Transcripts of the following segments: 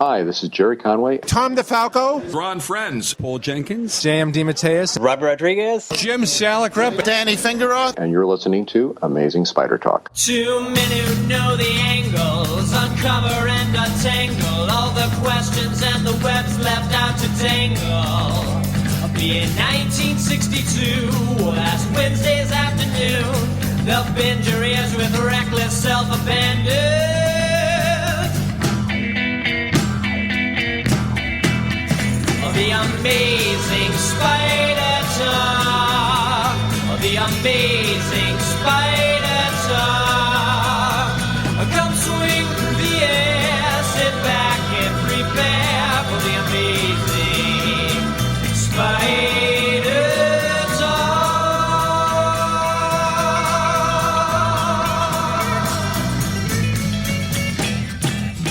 Hi, this is Jerry Conway. Tom DeFalco. Ron Friends. Paul Jenkins. J.M. DeMatteis. Robert Rodriguez. Jim Salicrup. Danny Fingeroth. And you're listening to Amazing Spider Talk. Two men who know the angles, uncover and untangle all the questions and the webs left out to tangle. Being 1962, last Wednesday's afternoon, they'll bend your ears with reckless self-abandon. The Amazing Spider Talk. The Amazing Spider Talk. Come swing through the air, sit back and prepare for the Amazing Spider Talk.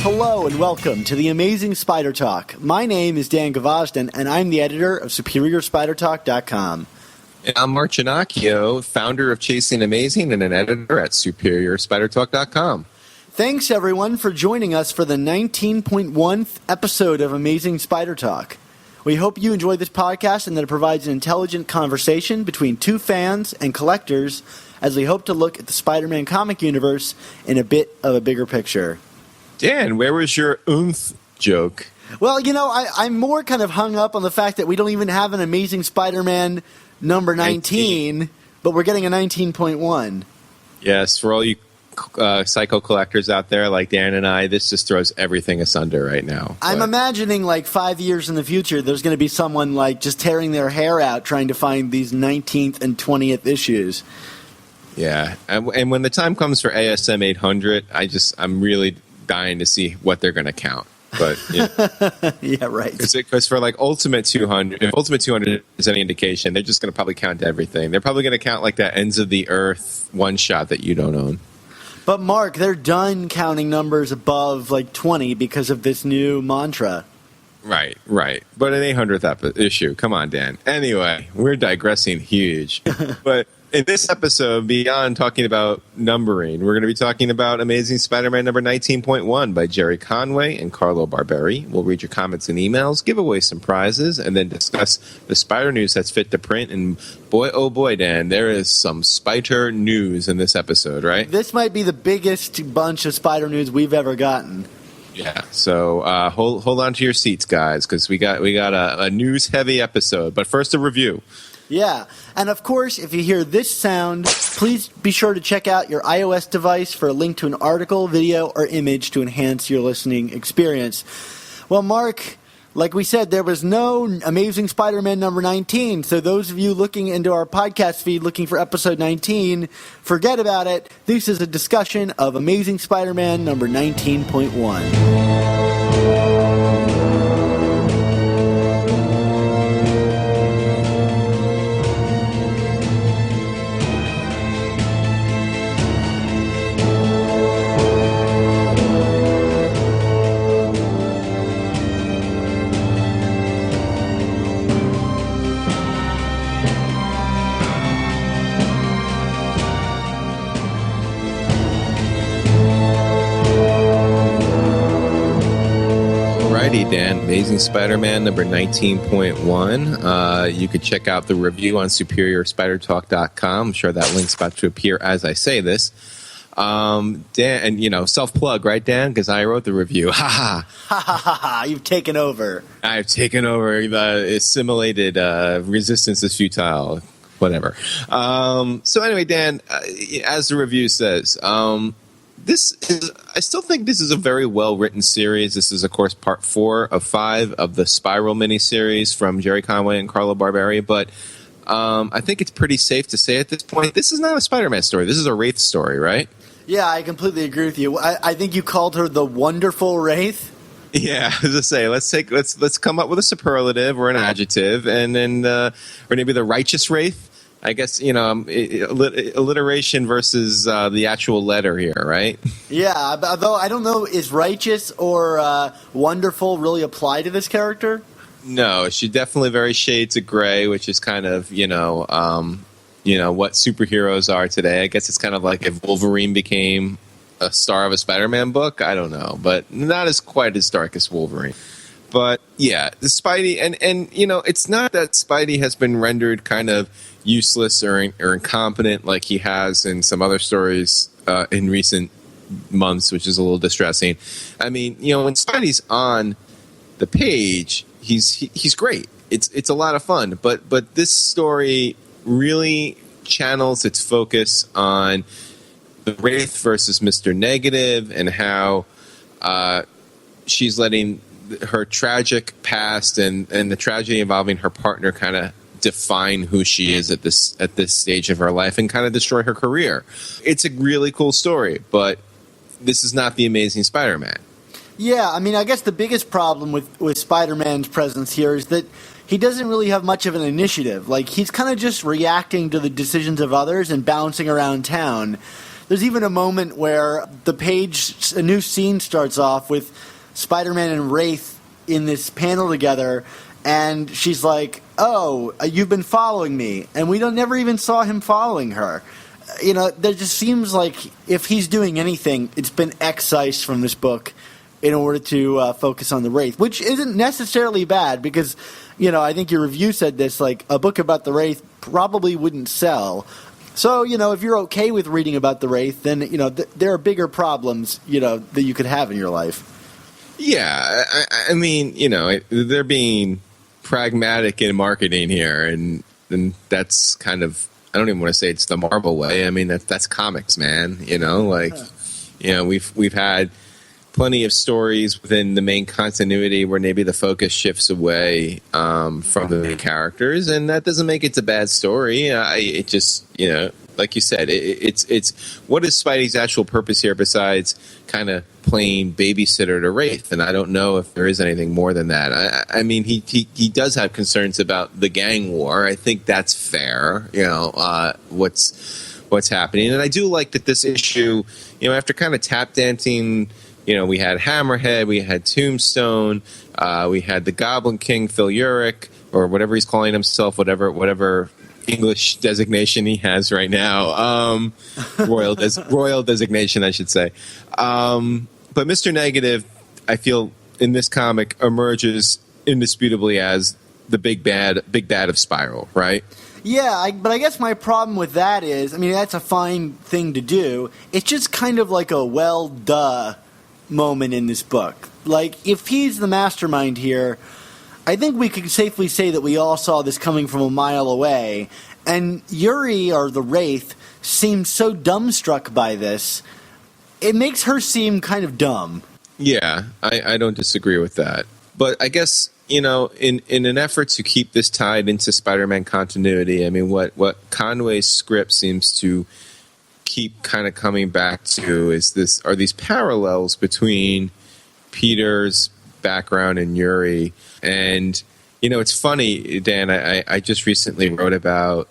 Hello and welcome to the Amazing Spider Talk. My name is Dan Gvozden, and I'm the editor of SuperiorSpiderTalk.com. And I'm Mark Ginocchio, founder of Chasing Amazing and an editor at SuperiorSpiderTalk.com. Thanks, everyone, for joining us for the 19.1th episode of Amazing Spider Talk. We hope you enjoy this podcast and that it provides an intelligent conversation between two fans and collectors as we hope to look at the Spider-Man comic universe in a bit of a bigger picture. Dan, where was your oomph joke? Well, you know, I'm more kind of hung up on the fact that we don't even have an Amazing Spider-Man number 19, but we're getting a 19.1. Yes, for all you psycho collectors out there like Dan and I, this just throws everything asunder right now. I'm imagining like 5 years in the future, there's going to be someone like just tearing their hair out trying to find these 19th and 20th issues. Yeah, and when the time comes for ASM 800, I'm really dying to see what they're going to count. But yeah, yeah, right. Because for like Ultimate 200, if Ultimate 200 is any indication, they're just going to probably count everything. They're probably going to count like that Ends of the Earth one shot that you don't own. But Mark, they're done counting numbers above like 20 because of this new mantra. Right. But an 800th issue. Come on, Dan. Anyway, we're digressing huge. But in this episode, beyond talking about numbering, we're going to be talking about Amazing Spider-Man number 19.1 by Jerry Conway and Carlo Barberi. We'll read your comments and emails, give away some prizes, and then discuss the Spider news that's fit to print. And boy, oh boy, Dan, there is some Spider news in this episode, right? This might be the biggest bunch of Spider news we've ever gotten. Yeah, so hold on to your seats, guys, because we got a news-heavy episode. But first, a review. Yeah, and of course, if you hear this sound, please be sure to check out your iOS device for a link to an article, video, or image to enhance your listening experience. Well, Mark, like we said, there was no Amazing Spider-Man number 19, so those of you looking into our podcast feed looking for episode 19, forget about it. This is a discussion of Amazing Spider-Man number 19.1. Dan, Amazing Spider-Man number 19.1. You could check out the review on SuperiorSpiderTalk.com. I'm sure that link's about to appear as I say this. Dan, and self-plug, right, Dan? Because I wrote the review. Ha ha. Ha ha ha ha. You've taken over. I've taken over. The assimilated resistance is futile. Whatever. So anyway, Dan, as the review says, I still think this is a very well-written series. This is, of course, part 4 of 5 of the Spiral miniseries from Jerry Conway and Carlo Barberi. But I think it's pretty safe to say at this point, this is not a Spider-Man story. This is a Wraith story, right? Yeah, I completely agree with you. I think you called her the Wonderful Wraith. Yeah, as I say, let's come up with a superlative or an adjective, and then or maybe the Righteous Wraith. I guess, alliteration versus the actual letter here, right? Yeah, although I don't know, is righteous or wonderful really apply to this character? No, she's definitely very shades of gray, which is kind of, what superheroes are today. I guess it's kind of like if Wolverine became a star of a Spider-Man book. I don't know, but not as quite as dark as Wolverine. But yeah, the Spidey, and it's not that Spidey has been rendered kind of useless or incompetent like he has in some other stories in recent months, which is a little distressing. I mean, when Spidey's on the page, he's great. It's a lot of fun, but this story really channels its focus on the Wraith versus Mr. Negative and how she's letting her tragic past and the tragedy involving her partner kind of define who she is at this stage of her life and kind of destroy her career. It's a really cool story, but this is not the Amazing Spider-Man. Yeah, I mean, I guess the biggest problem with Spider-Man's presence here is that he doesn't really have much of an initiative. Like, he's kind of just reacting to the decisions of others and bouncing around town. There's even a moment where a new scene starts off with Spider-Man and Wraith in this panel together, and she's like, "Oh, you've been following me," and we never even saw him following her. There just seems like if he's doing anything, it's been excised from this book in order to focus on the Wraith, which isn't necessarily bad because, I think your review said this, like, a book about the Wraith probably wouldn't sell. So, if you're okay with reading about the Wraith, then, there are bigger problems, that you could have in your life. Yeah, I mean, they're being pragmatic in marketing here, and that's kind of, I don't even want to say it's the Marvel way. I mean, that's comics, man. We've had plenty of stories within the main continuity where maybe the focus shifts away from the main characters, and that doesn't make it a bad story. It just, like you said, it's what is Spidey's actual purpose here besides kind of playing babysitter to Wraith? And I don't know if there is anything more than that. I mean, he does have concerns about the gang war. I think that's fair. What's happening, and I do like that this issue, after kind of tap dancing. We had Hammerhead, we had Tombstone, we had the Goblin King, Phil Urich, or whatever he's calling himself, whatever English designation he has right now, royal designation, I should say. But Mr. Negative, I feel in this comic emerges indisputably as the big bad of Spiral, right? Yeah, but I guess my problem with that is, I mean, that's a fine thing to do. It's just kind of like a duh moment in this book. Like, if he's the mastermind here, I think we could safely say that we all saw this coming from a mile away, and Yuri, or the Wraith, seems so dumbstruck by this, it makes her seem kind of dumb. Yeah, I don't disagree with that. But I guess, in an effort to keep this tied into Spider-Man continuity, I mean, what Conway's script seems to keep kind of coming back to are these parallels between Peter's background and Yuri. And it's funny, Dan, I just recently wrote about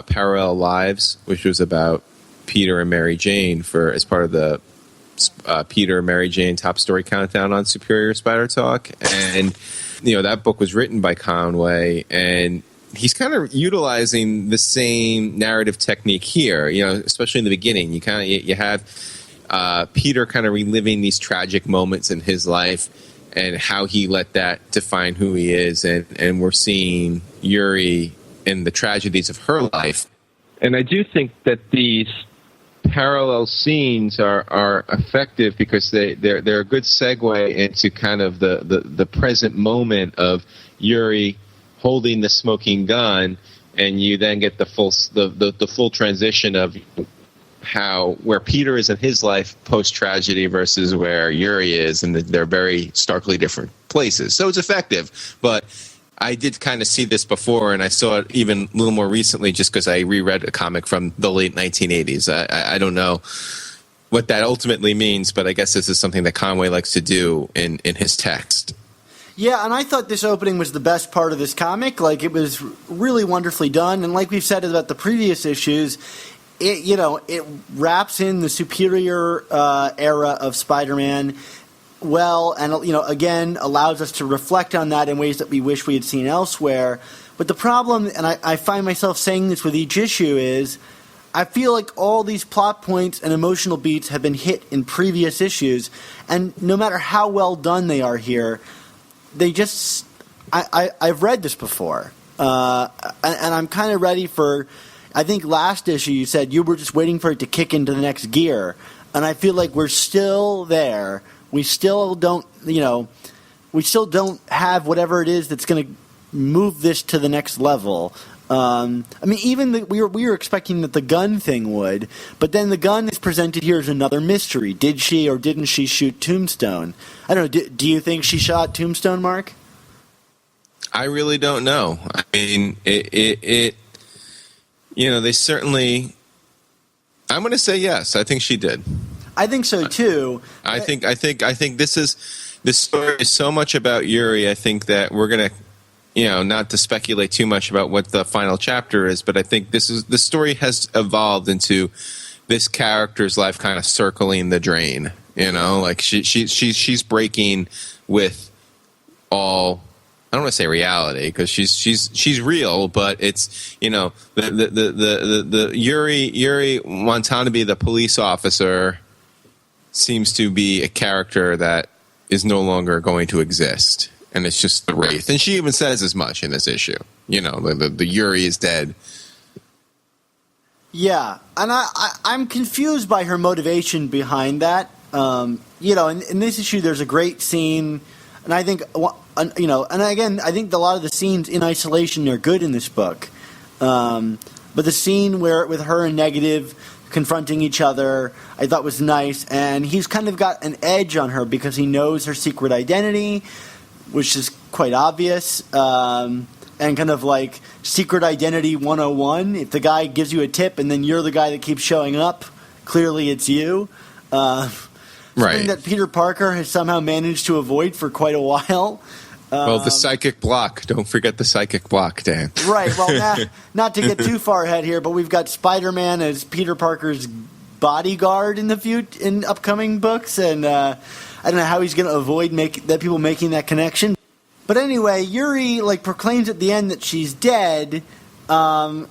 Parallel Lives, which was about Peter and Mary Jane as part of the Peter and Mary Jane top story countdown on Superior Spider Talk. And that book was written by Conway, and he's kind of utilizing the same narrative technique here, especially in the beginning. You have Peter kind of reliving these tragic moments in his life and how he let that define who he is. And we're seeing Yuri and the tragedies of her life. And I do think that these parallel scenes are effective because they're a good segue into kind of the present moment of Yuri holding the smoking gun, and you then get the full transition of where Peter is in his life post tragedy versus where Yuri is, and they're very starkly different places. So it's effective, but I did kind of see this before, and I saw it even a little more recently just because I reread a comic from the late 1980s. I don't know what that ultimately means, but I guess this is something that Conway likes to do in his text. Yeah, and I thought this opening was the best part of this comic. Like, it was really wonderfully done, and like we've said about the previous issues, it wraps in the Superior era of Spider-Man well, and again allows us to reflect on that in ways that we wish we had seen elsewhere. But the problem, and I find myself saying this with each issue, is I feel like all these plot points and emotional beats have been hit in previous issues, and no matter how well done they are here, they just I've read this before, and I'm kind of ready for. I think last issue you said you were just waiting for it to kick into the next gear, and I feel like we're still there. We still don't, we still don't have whatever it is that's going to move this to the next level. Even we were expecting that the gun thing would, but then the gun is presented here as another mystery. Did she or didn't she shoot Tombstone? I don't know. Do you think she shot Tombstone, Mark? I really don't know. I mean, they certainly. I'm going to say yes. I think she did. I think so too. I think this story is so much about Yuri. I think that we're going to. Not to speculate too much about what the final chapter is, but I think the story has evolved into this character's life kind of circling the drain. Like she's breaking with all. I don't want to say reality because she's real, but it's the Yuri Watanabe, the police officer, seems to be a character that is no longer going to exist. And it's just the wraith. And she even says as much in this issue. The Yuri is dead. Yeah. And I'm confused by her motivation behind that. In this issue, there's a great scene. And I think, and again, I think a lot of the scenes in isolation are good in this book. But the scene with her and Negative confronting each other, I thought was nice. And he's kind of got an edge on her because he knows her secret identity, which is quite obvious, and kind of like Secret Identity 101. If the guy gives you a tip and then you're the guy that keeps showing up, clearly it's you. Something that Peter Parker has somehow managed to avoid for quite a while. Well, the psychic block. Don't forget the psychic block, Dan. Right. Well, not to get too far ahead here, but we've got Spider-Man as Peter Parker's bodyguard in upcoming books, and I don't know how he's going to avoid people making that connection. But anyway, Yuri proclaims at the end that she's dead, but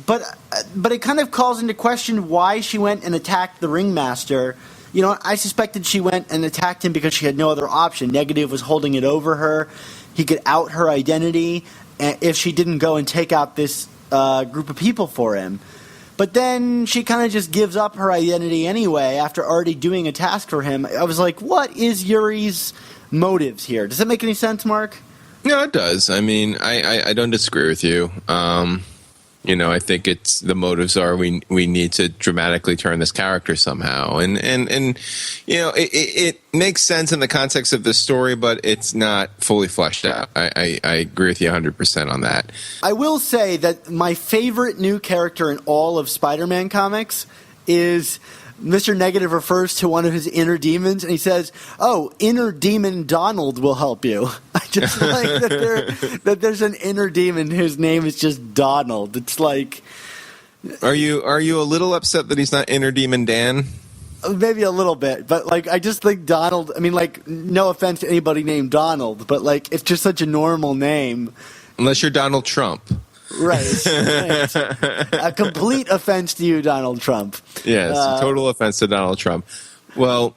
it kind of calls into question why she went and attacked the ringmaster. I suspected she went and attacked him because she had no other option. Negative was holding it over her. He could out her identity if she didn't go and take out this group of people for him. But then she kind of just gives up her identity anyway after already doing a task for him. I was like, what is Yuri's motives here? Does that make any sense, Mark? No, it does. I mean, I don't disagree with you. I think it's the motives are we need to dramatically turn this character somehow, and it makes sense in the context of the story, but it's not fully fleshed out. I agree with you 100% on that. I will say that my favorite new character in all of Spider-Man comics is Mr. Negative refers to one of his inner demons, and he says, "Oh, inner demon Donald will help you." I just like that there's an inner demon whose name is just Donald. It's like, are you a little upset that he's not inner demon Dan? Maybe a little bit, but I just think Donald. I mean, no offense to anybody named Donald, but it's just such a normal name. Unless you're Donald Trump. Right. A complete offense to you, Donald Trump. Yes, total offense to Donald Trump. Well,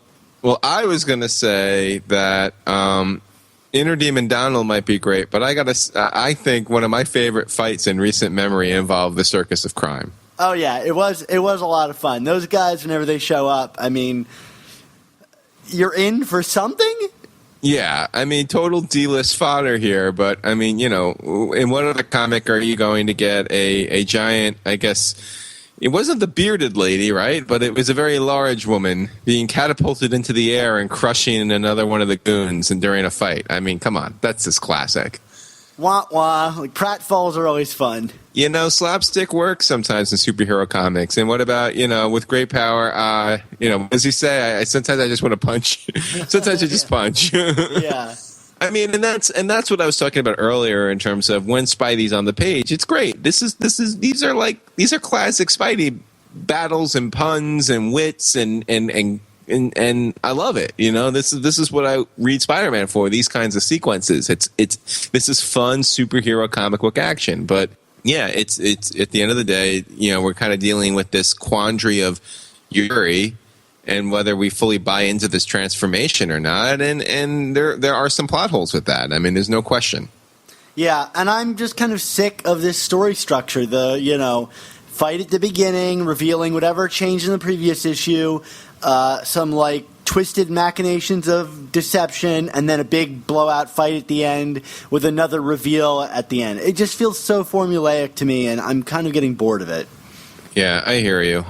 I was going to say that Inner Demon Donald might be great, but I think one of my favorite fights in recent memory involved the Circus of Crime. Oh yeah, it was a lot of fun. Those guys, whenever they show up, I mean, you're in for something. Yeah, I mean, total D-list fodder here, but I mean, in what other comic are you going to get a giant, I guess, it wasn't the bearded lady, right? But it was a very large woman being catapulted into the air and crushing another one of the goons and during a fight. I mean, come on, that's just classic. Wah wah, pratfalls are always fun. Slapstick works sometimes in superhero comics. And what about, with great power, what does he say? Sometimes I just want to punch. Sometimes I just punch. Yeah. I mean, and that's what I was talking about earlier in terms of when Spidey's on the page. It's great. These are classic Spidey battles and puns and wits and I love it. This is what I read Spider-Man for. These kinds of sequences. This is fun superhero comic book action, but yeah, it's at the end of the day, we're kind of dealing with this quandary of Yuri and whether we fully buy into this transformation or not, and there are some plot holes with that. I mean, there's no question. Yeah, and I'm just kind of sick of this story structure. The fight at the beginning, revealing whatever changed in the previous issue, some like twisted machinations of deception, and then a big blowout fight at the end with another reveal at the end. It just feels so formulaic to me, and I'm kind of getting bored of it. Yeah, I hear you.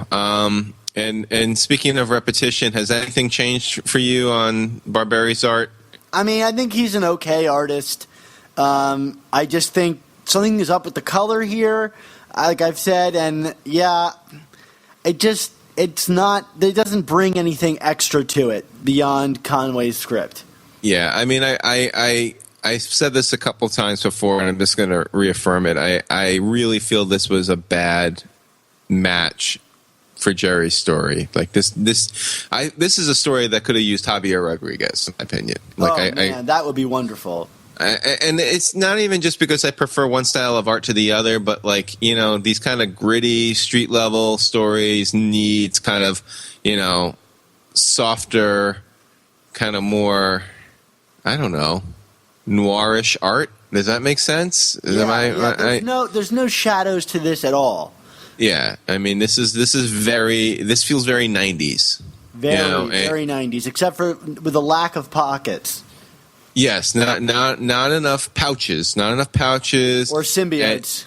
And speaking of repetition, has anything changed for you on Barberi's art? I mean, I think he's an okay artist. I just think something is up with the color here, like I've said, and yeah, it doesn't bring anything extra to it beyond Conway's script. Yeah, I mean, I've said this a couple times before, and I'm just going to reaffirm it. I really feel this was a bad match for Jerry's story. Like this is a story that could have used Javier Rodriguez, in my opinion. That would be wonderful. And it's not even just because I prefer one style of art to the other, but these kind of gritty street level stories needs kind of, softer, kind of more, I don't know, noirish art. Does that make sense? There's no shadows to this at all. Yeah, I mean, this feels very 90s. Very 90s, except for with a lack of pockets. Yes, not enough pouches. Not enough pouches. Or symbiotes.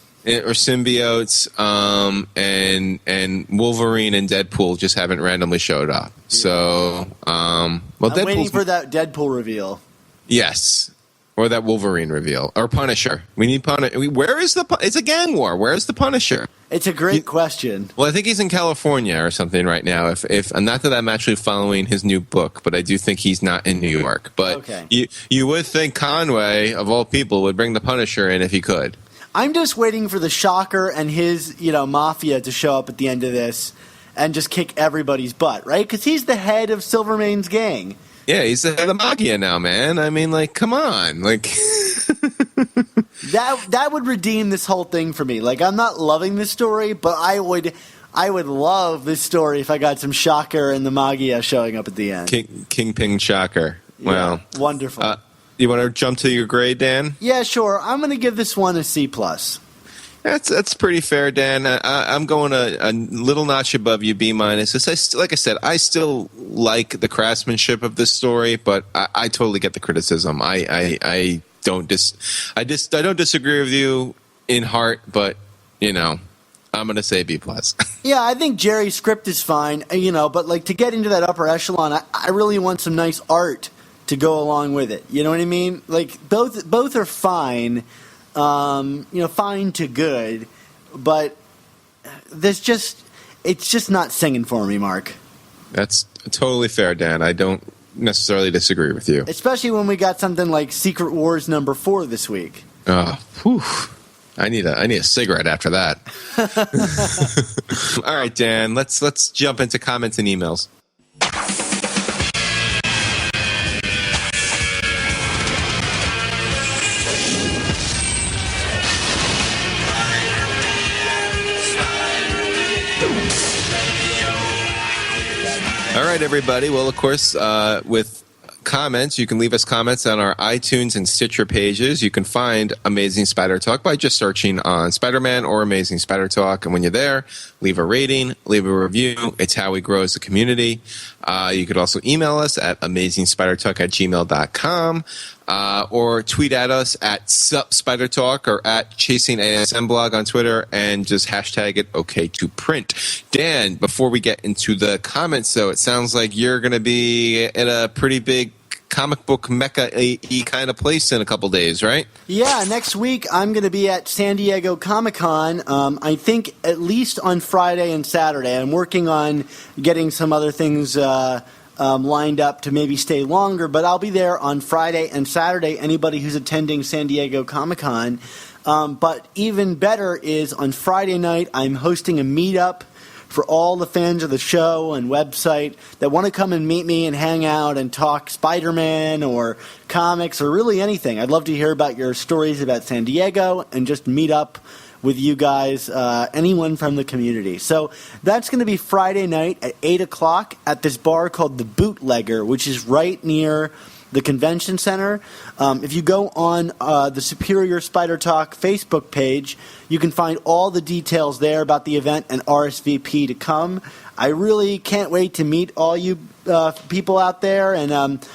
And Wolverine and Deadpool just haven't randomly showed up. So, I'm waiting for that Deadpool reveal. Yes. Or that Wolverine reveal. Or Punisher. We need Punisher. Where is it's a gang war. Where's the Punisher? It's a great question. Well, I think he's in California or something right now. If not that I'm actually following his new book, but I do think he's not in New York. But okay. You would think Conway, of all people, would bring the Punisher in if he could. I'm just waiting for the Shocker and his, mafia to show up at the end of this and just kick everybody's butt, right? Because he's the head of Silvermane's gang. Yeah, he's the head of Magia now, man. I mean, come on. That would redeem this whole thing for me. I'm not loving this story, but I would love this story if I got some Shocker and the Magia showing up at the end. Kingpin Shocker. Wow. Yeah, wonderful. You want to jump to your grade, Dan? Yeah, sure. I'm going to give this one a C+. That's pretty fair, Dan. I'm going a little notch above you, B-. Like I said, I still like the craftsmanship of this story, but I totally get the criticism. I don't disagree with you in heart, but I'm going to say B+. Yeah, I think Jerry's script is fine, but to get into that upper echelon, I really want some nice art to go along with it. You know what I mean? Both are fine. Fine to good, but it's just not singing for me, Mark. That's totally fair, Dan. I don't necessarily disagree with you. Especially when we got something like Secret Wars #4 this week. Whew. I need a cigarette after that. All right, Dan, let's jump into comments and emails. All right, everybody. Well, of course, with comments, you can leave us comments on our iTunes and Stitcher pages. You can find Amazing Spider Talk by just searching on Spider-Man or Amazing Spider Talk. And when you're there, leave a rating, leave a review. It's how we grow as a community. You could also email us at amazingspidertalk@gmail.com. Or tweet at us at @SupSpiderTalk or at ChasingASMblog on Twitter and just hashtag it OK2Print. Dan, before we get into the comments, though, it sounds like you're going to be in a pretty big comic book mecca-y kind of place in a couple days, right? Yeah, next week I'm going to be at San Diego Comic-Con, I think at least on Friday and Saturday. I'm working on getting some other things lined up to maybe stay longer, but I'll be there on Friday and Saturday, anybody who's attending San Diego Comic-Con. But even better is on Friday night, I'm hosting a meetup for all the fans of the show and website that want to come and meet me and hang out and talk Spider-Man or comics or really anything. I'd love to hear about your stories about San Diego and just meet up with you guys, anyone from the community. So that's going to be Friday night at 8 o'clock at this bar called The Bootlegger, which is right near the convention center. If you go on the Superior Spider Talk Facebook page, you can find all the details there about the event and RSVP to come. I really can't wait to meet all you people out there, and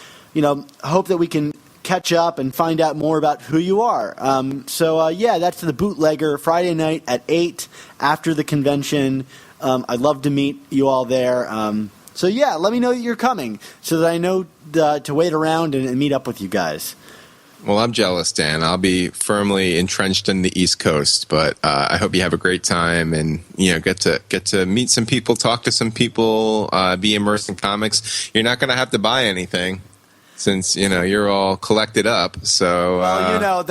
hope that we can catch up and find out more about who you are. That's The Bootlegger, Friday night at 8 after the convention. I'd love to meet you all there. Let me know that you're coming so that I know to wait around and meet up with you guys. Well, I'm jealous, Dan. I'll be firmly entrenched in the East Coast, but I hope you have a great time and get to meet some people, talk to some people, be immersed in comics. You're not going to have to buy anything since you're all collected up. So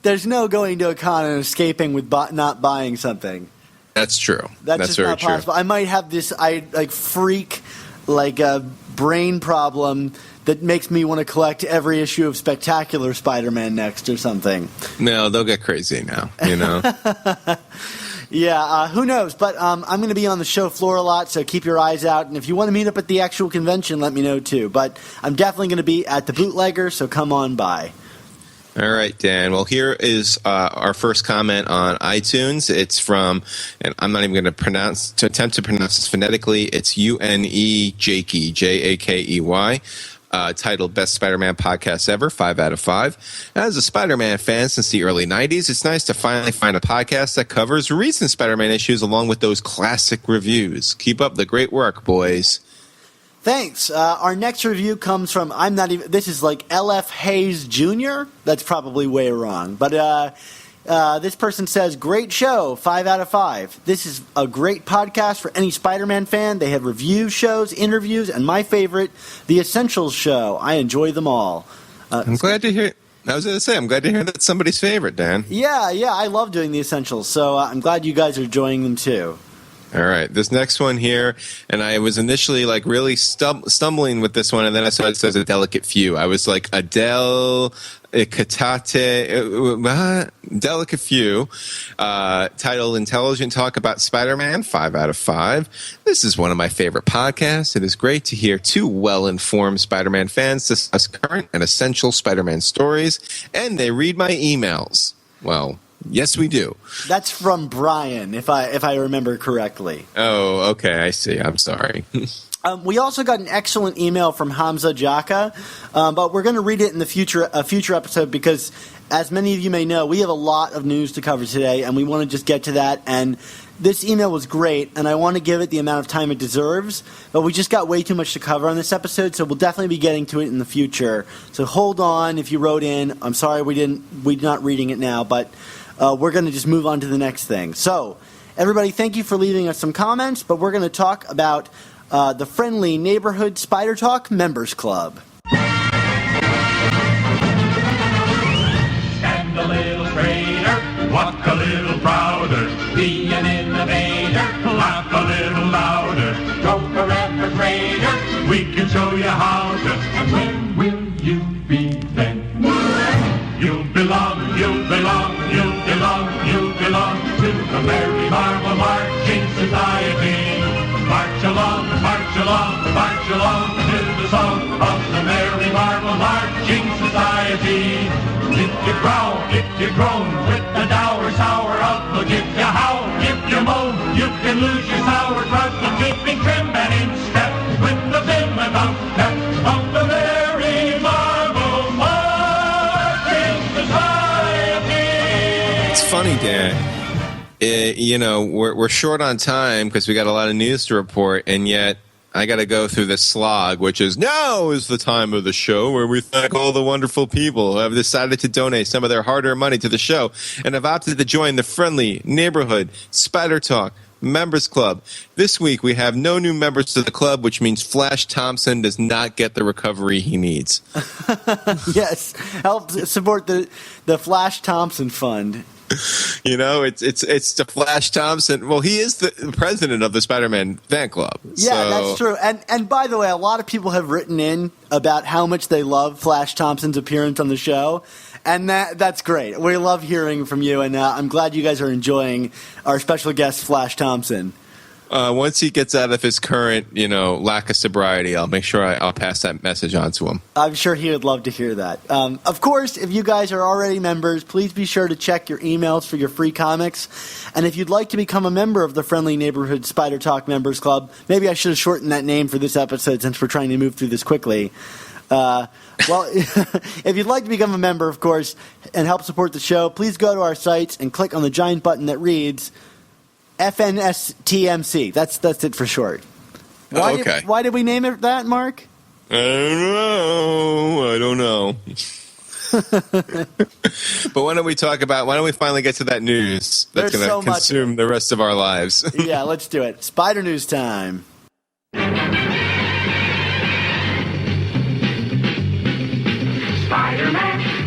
there's no going to a con and escaping with not buying something. That's true. That's just very not possible. true. I might have this freak a brain problem that makes me want to collect every issue of Spectacular Spider-Man next or something. No, they'll get crazy now, Yeah, who knows? But I'm going to be on the show floor a lot, so keep your eyes out. And if you want to meet up at the actual convention, let me know too. But I'm definitely going to be at the Bootlegger, so come on by. All right, Dan. Well, here is our first comment on iTunes. It's from, and I'm not even going to attempt to pronounce this phonetically. It's UNE Jakey, Jakey. Titled Best Spider-Man Podcast Ever, 5 out of 5. As a Spider-Man fan since the early 90s, it's nice to finally find a podcast that covers recent Spider-Man issues along with those classic reviews. Keep up the great work, boys. Thanks. Our next review comes from, this is like LF Hayes Jr.? That's probably way wrong. But this person says, great show, 5 out of 5. This is a great podcast for any Spider-Man fan. They have review shows, interviews, and my favorite, The Essentials Show. I enjoy them all. I'm glad to hear. I was going to say, I'm glad to hear that's somebody's favorite, Dan. Yeah, I love doing The Essentials, so I'm glad you guys are enjoying them too. All right, this next one here, and I was initially really stumbling with this one, and then I saw it says a delicate few. I was like, Adele Catate, delicate few, titled Intelligent Talk About Spider-Man, 5 out of 5. This is one of my favorite podcasts. It is great to hear two well-informed Spider-Man fans discuss current and essential Spider-Man stories, and they read my emails. Well, yes, we do. That's from Brian, if I remember correctly. Oh, okay, I see. I'm sorry. We also got an excellent email from Hamza Jaka, but we're going to read it in a future episode because, as many of you may know, we have a lot of news to cover today, and we want to just get to that. And this email was great, and I want to give it the amount of time it deserves, but we just got way too much to cover on this episode, so we'll definitely be getting to it in the future. So hold on if you wrote in. I'm sorry we're not reading it now, but we're going to just move on to the next thing. So, everybody, thank you for leaving us some comments, but we're going to talk about the Friendly Neighborhood Spider Talk Members Club. Stand a little straighter, walk a little prouder, be an innovator, laugh a little louder, stroke a refrigerator, we can show you how to, and when will you be then? You belong to the Merry Marvel Marching Society. March along to the song of the Merry Marvel Marching Society. If you groan with the dour, sour outlook, if you howl, if you moan, you can lose your sauerkraut, but keeping trim and in step with the vim and outstep of the Merry Marvel Marching Society. It's funny, Dan. We're short on time because we got a lot of news to report, and yet I got to go through this slog, which is now is the time of the show where we thank all the wonderful people who have decided to donate some of their hard-earned money to the show and have opted to join the Friendly Neighborhood Spider Talk Members Club. This week we have no new members to the club, which means Flash Thompson does not get the recovery he needs. Yes, help support the Flash Thompson Fund. You know, it's the Flash Thompson. Well, he is the president of the Spider-Man fan club. Yeah, so. that's true. And by the way, a lot of people have written in about how much they love Flash Thompson's appearance on the show. And that's great. We love hearing from you, and I'm glad you guys are enjoying our special guest, Flash Thompson. Once he gets out of his current, lack of sobriety, I'll make sure I'll pass that message on to him. I'm sure he would love to hear that. Of course, if you guys are already members, please be sure to check your emails for your free comics. And if you'd like to become a member of the Friendly Neighborhood Spider Talk Members Club, maybe I should have shortened that name for this episode since we're trying to move through this quickly. Well, if you'd like to become a member, of course, and help support the show, please go to our sites and click on the giant button that reads FNSTMC. That's it for short. Why did we name it that, Mark? I don't know. But why don't we finally get to that news that's going to consume the rest of our lives? Yeah, let's do it. Spider News time.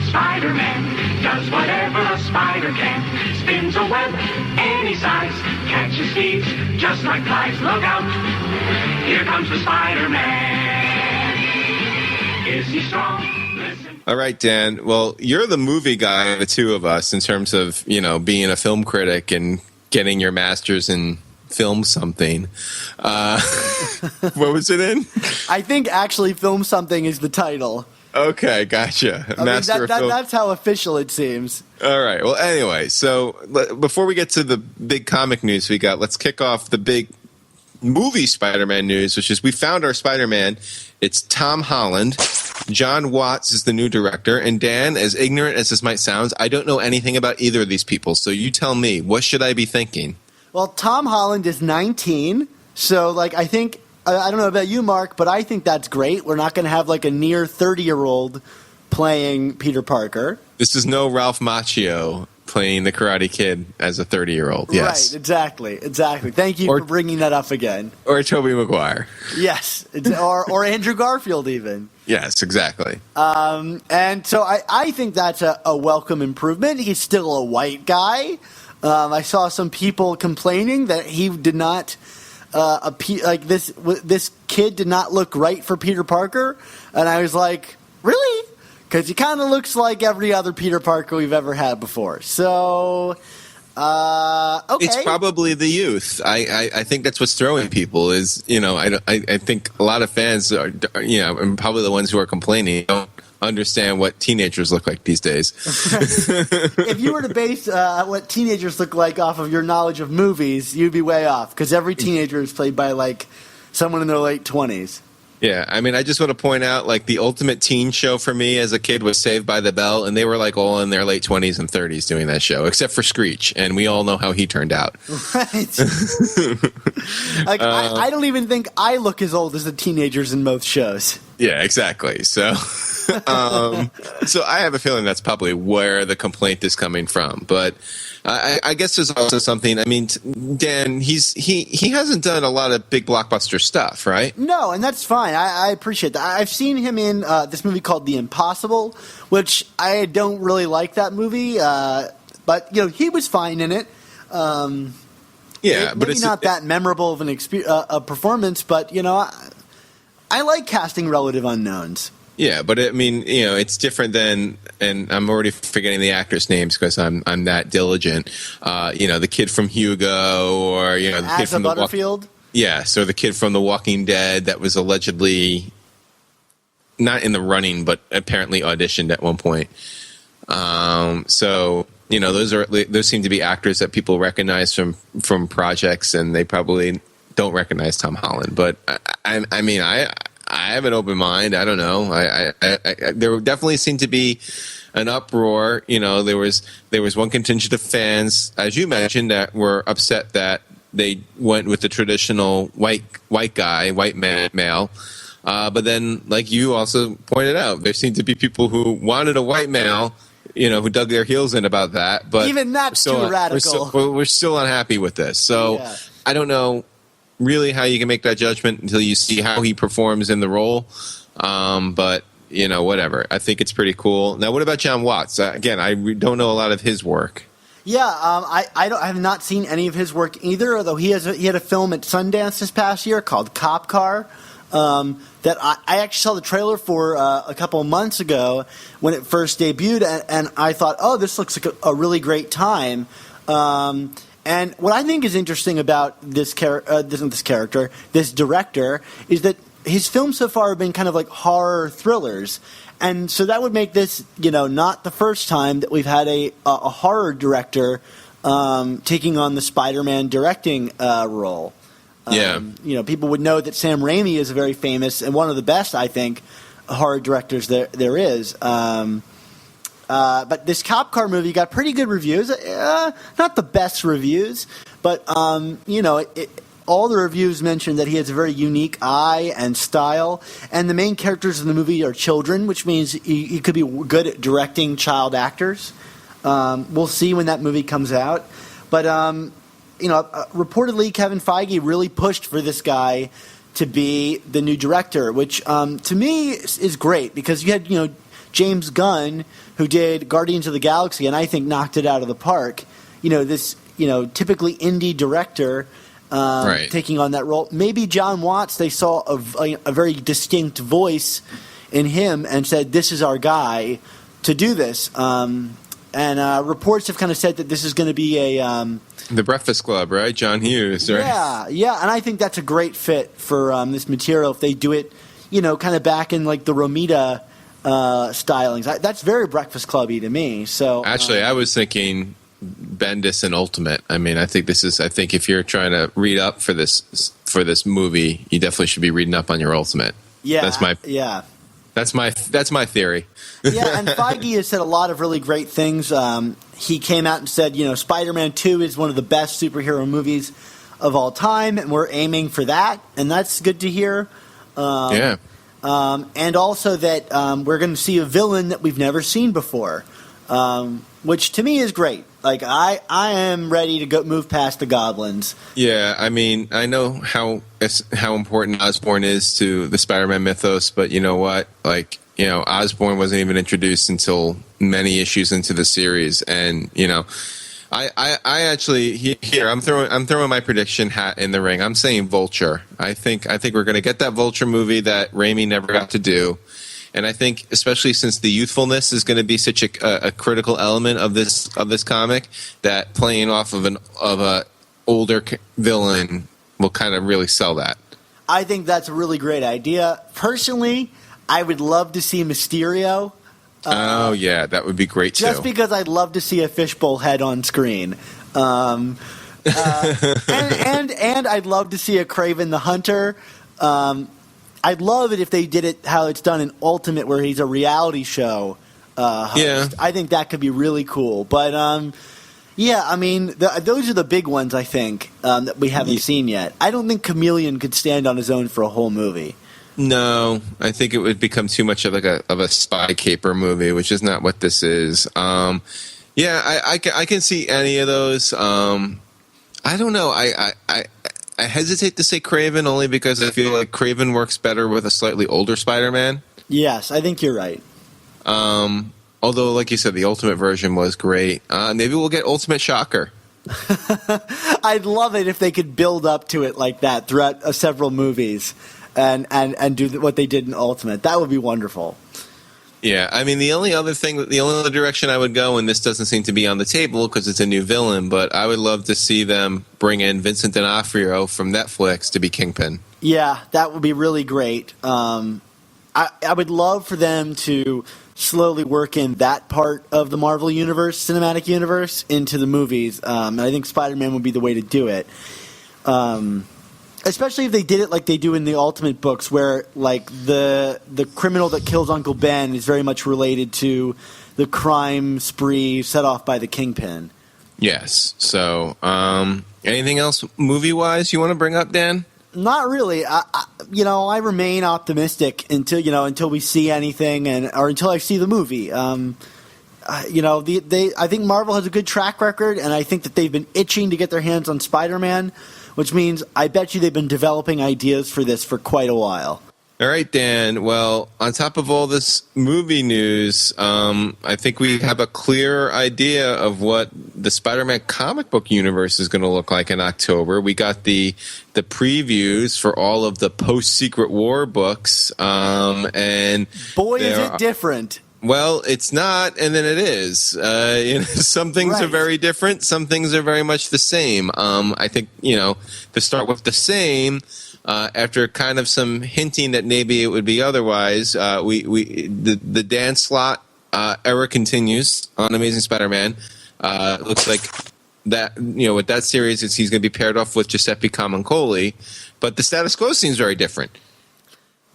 Spider-Man does whatever a spider can. Spins a web any size, catches thieves just like flies. Look out, here comes the Spider-Man. Is he strong? Listen. All right, Dan. Well, you're the movie guy of the two of us in terms of, being a film critic and getting your master's in film something. What was it in? I think actually Film Something is the title. Okay, gotcha. That's how official it seems. All right. Well, anyway, so before we get to the big comic news we got, let's kick off the big movie Spider-Man news, which is we found our Spider-Man. It's Tom Holland. John Watts is the new director. And Dan, as ignorant as this might sound, I don't know anything about either of these people. So you tell me, what should I be thinking? Well, Tom Holland is 19, so I think I don't know about you, Mark, but I think that's great. We're not going to have a near 30-year-old playing Peter Parker. This is no Ralph Macchio playing the Karate Kid as a 30-year-old. Yes. Right, exactly. Thank you for bringing that up again. Or Tobey Maguire. Yes, or Andrew Garfield even. Yes, exactly. And so I think that's a welcome improvement. He's still a white guy. I saw some people complaining that he did not this kid did not look right for Peter Parker, and I was like, really? Because he kind of looks like every other Peter Parker we've ever had before. So, okay. It's probably the youth. I think that's what's throwing people is, I think a lot of fans are, and probably the ones who are complaining don't understand what teenagers look like these days. If you were to base what teenagers look like off of your knowledge of movies, you'd be way off because every teenager is played by someone in their late 20s. Yeah, I mean, I just want to point out the ultimate teen show for me as a kid was Saved by the Bell, and they were all in their late 20s and 30s doing that show, except for Screech, and we all know how he turned out. Right. I don't even think I look as old as the teenagers in most shows. Yeah, exactly. So so I have a feeling that's probably where the complaint is coming from. But I guess there's also something. I mean, Dan, he hasn't done a lot of big blockbuster stuff, right? No, and that's fine. I appreciate that. I've seen him in this movie called The Impossible, which I don't really like that movie. But he was fine in it. Yeah, but it's not that memorable of a performance. But I like casting relative unknowns. Yeah, but it's different than, and I'm already forgetting the actors' names because I'm that diligent. The kid from Hugo, or the kid from Butterfield. Yes, or the kid from The Walking Dead that was allegedly not in the running, but apparently auditioned at one point. So those seem to be actors that people recognize from projects, and they probably don't recognize Tom Holland. But I have an open mind. I don't know. There definitely seemed to be an uproar. There was one contingent of fans, as you mentioned, that were upset that they went with the traditional white male. But then, like you also pointed out, there seemed to be people who wanted a white male, who dug their heels in about that. But even that's too radical. We're still unhappy with this. So yeah. I don't know really how you can make that judgment until you see how he performs in the role. But whatever. I think it's pretty cool. Now, what about John Watts? Again, I don't know a lot of his work. Yeah, I have not seen any of his work either. Although he had a film at Sundance this past year called Cop Car that I actually saw the trailer for a couple of months ago when it first debuted, and I thought, oh, this looks like a really great time. And what I think is interesting about this director, is that his films so far have been kind of like horror thrillers. And so that would make this, not the first time that we've had a horror director taking on the Spider-Man directing role. Yeah. People would know that Sam Raimi is a very famous and one of the best, I think, horror directors there is. But this Cop Car movie got pretty good reviews. Not the best reviews, but all the reviews mentioned that he has a very unique eye and style, and the main characters in the movie are children, which means he could be good at directing child actors. We'll see when that movie comes out. But, reportedly Kevin Feige really pushed for this guy to be the new director, which to me is great because you had, James Gunn, who did Guardians of the Galaxy, and I think knocked it out of the park. This, typically indie director right. taking on that role. Maybe John Watts, they saw a very distinct voice in him and said, this is our guy to do this. And reports have kind of said that this is going to be The Breakfast Club, right? John Hughes, right? Yeah, and I think that's a great fit for this material if they do it, kind of back in like the Romita stylings. That's very Breakfast Clubby to me. So actually, I was thinking Bendis and Ultimate. I mean, I think if you're trying to read up for this movie, you definitely should be reading up on your Ultimate. Yeah, That's my theory. Yeah, and Feige has said a lot of really great things. He came out and said, Spider-Man 2 is one of the best superhero movies of all time, and we're aiming for that, and that's good to hear. Yeah. And also that we're going to see a villain that we've never seen before, which to me is great. Like, I am ready to move past the goblins. Yeah, I mean, I know how important Osborn is to the Spider-Man mythos, but you know what? Like, Osborn wasn't even introduced until many issues into the series, and I actually here I'm throwing my prediction hat in the ring. I'm saying Vulture. I think we're going to get that Vulture movie that Raimi never got to do. And I think, especially since the youthfulness is going to be such a critical element of this comic, that playing off of a older villain will kind of really sell that. I think that's a really great idea. Personally, I would love to see Mysterio. Oh yeah, that would be great too. Just because I'd love to see a fishbowl head on screen. And I'd love to see a Kraven the Hunter. I'd love it if they did it how it's done in Ultimate, where he's a reality show host. Yeah. I think that could be really cool. But, yeah, I mean, those are the big ones, I think, that we haven't seen yet. I don't think Chameleon could stand on his own for a whole movie. No, I think it would become too much of a spy caper movie, which is not what this is. Yeah, I can see any of those. I don't know. I hesitate to say Kraven only because I feel like Kraven works better with a slightly older Spider-Man. Yes, I think you're right. Although, like you said, the Ultimate version was great. Maybe we'll get Ultimate Shocker. I'd love it if they could build up to it like that throughout several movies and do what they did in Ultimate. That would be wonderful. Yeah, I mean, the only other direction I would go, and this doesn't seem to be on the table because it's a new villain, but I would love to see them bring in Vincent D'Onofrio from Netflix to be Kingpin. Yeah, that would be really great. I would love for them to slowly work in that part of the Marvel Universe, cinematic universe, into the movies. And I think Spider-Man would be the way to do it. Especially if they did it like they do in the Ultimate books, where like the criminal that kills Uncle Ben is very much related to the crime spree set off by the Kingpin. Yes. So, anything else movie-wise you want to bring up, Dan? Not really. I remain optimistic until we see anything, or until I see the movie. I think Marvel has a good track record, and I think that they've been itching to get their hands on Spider-Man, which means I bet you they've been developing ideas for this for quite a while. All right, Dan. Well, on top of all this movie news, I think we have a clear idea of what the Spider-Man comic book universe is going to look like in October. We got the previews for all of the post-Secret War books, and boy, is it different. Well, it's not, and then it is. Some things are very different. Some things are very much the same. I think, to start with the same, after kind of some hinting that maybe it would be otherwise, the Dan Slott era continues on Amazing Spider-Man. Looks like that, with that series, he's going to be paired off with Giuseppe Camuncoli, but the status quo seems very different.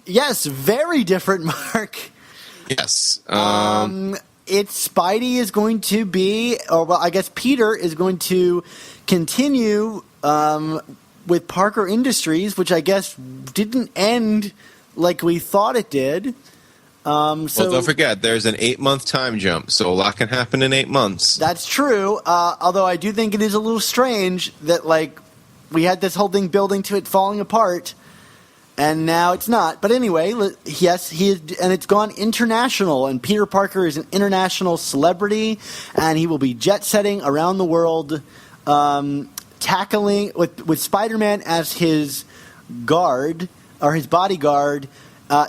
Yes, very different, Mark. Yes. It's Spidey is going to be, I guess Peter is going to continue with Parker Industries, which I guess didn't end like we thought it did. Well, don't forget, there's an 8-month time jump, so a lot can happen in 8 months. That's true, although I do think it is a little strange that, we had this whole thing building to it falling apart, and now it's not. But anyway, yes, and it's gone international, and Peter Parker is an international celebrity, and he will be jet-setting around the world, tackling, with Spider-Man as his guard, or his bodyguard,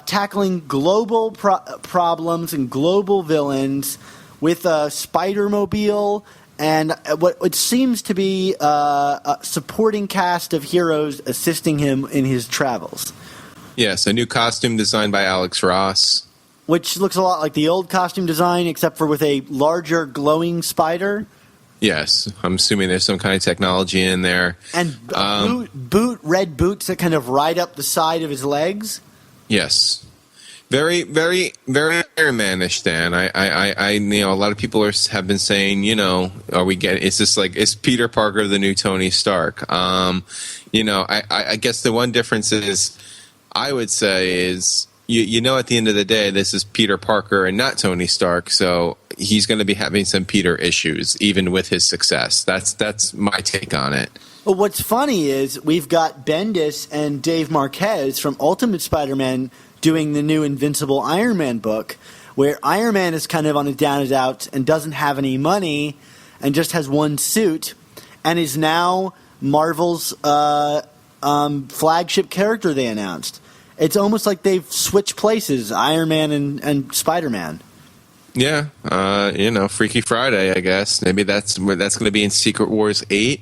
tackling global problems and global villains with a Spider-Mobile and what seems to be a supporting cast of heroes assisting him in his travels. Yes, a new costume designed by Alex Ross. Which looks a lot like the old costume design, except for with a larger glowing spider. Yes, I'm assuming there's some kind of technology in there. And red boots that kind of ride up the side of his legs. Yes. Very, very, very Iron Man-ish, Dan. I a lot of people have been saying, is Peter Parker the new Tony Stark? I guess the one difference is, I would say is, at the end of the day, this is Peter Parker and not Tony Stark, so he's going to be having some Peter issues, even with his success. That's my take on it. Well, what's funny is we've got Bendis and Dave Marquez from Ultimate Spider-Man doing the new Invincible Iron Man book, where Iron Man is kind of on a down and out and doesn't have any money and just has one suit and is now Marvel's flagship character they announced. It's almost like they've switched places, Iron Man and Spider-Man. Yeah, Freaky Friday, I guess. Maybe that's going to be in Secret Wars 8.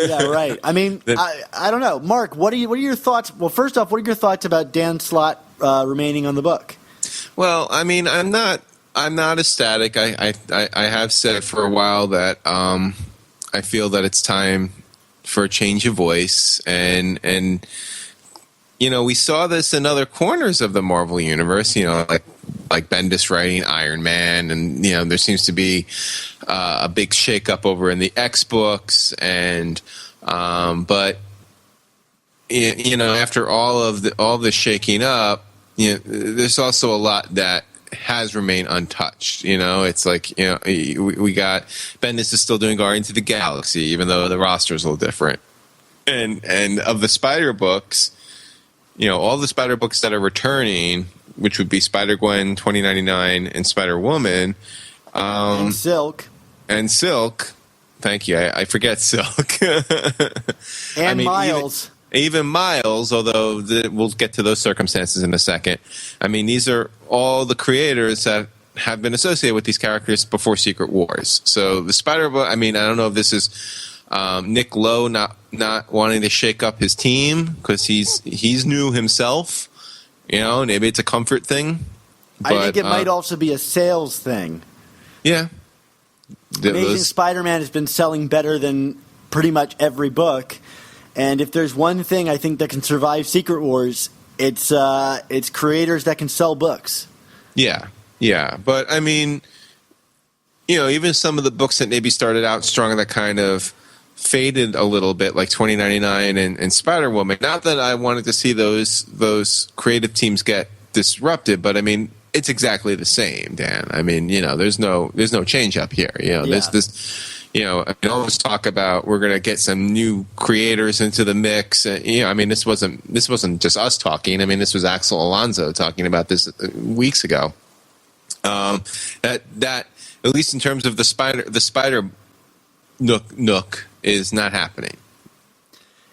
Yeah, right. I mean, I don't know. Mark, what are your thoughts? Well, first off, what are your thoughts about Dan Slott remaining on the book? Well, I mean, I'm not ecstatic. I have said for a while that I feel that it's time for a change of voice, and we saw this in other corners of the Marvel universe, like Bendis writing Iron Man, and there seems to be a big shakeup over in the X books, and but after all the shaking up, there's also a lot that has remained untouched. It's like we got Bendis is still doing Guardians of the Galaxy, even though the roster is a little different, and of the Spider books. All the Spider books that are returning, which would be Spider-Gwen 2099 and Spider-Woman. And Silk. And Silk. Thank you. I forget Silk. And Miles. Even Miles, although we'll get to those circumstances in a second. I mean, these are all the creators that have been associated with these characters before Secret Wars. So the Spider book, I don't know if this is Nick Lowe not wanting to shake up his team because he's new himself. Maybe it's a comfort thing. But, I think it might also be a sales thing. Yeah. Amazing Spider-Man has been selling better than pretty much every book. And if there's one thing I think that can survive Secret Wars, it's creators that can sell books. Yeah. But, even some of the books that maybe started out strong that kind of faded a little bit, like 2099 and Spider-Woman. Not that I wanted to see those creative teams get disrupted, but it's exactly the same, Dan. There's no change up here. There's this, always talk about we're going to get some new creators into the mix. This wasn't just us talking. I mean, this was Axel Alonso talking about this weeks ago. That at least in terms of the spider nook is not happening.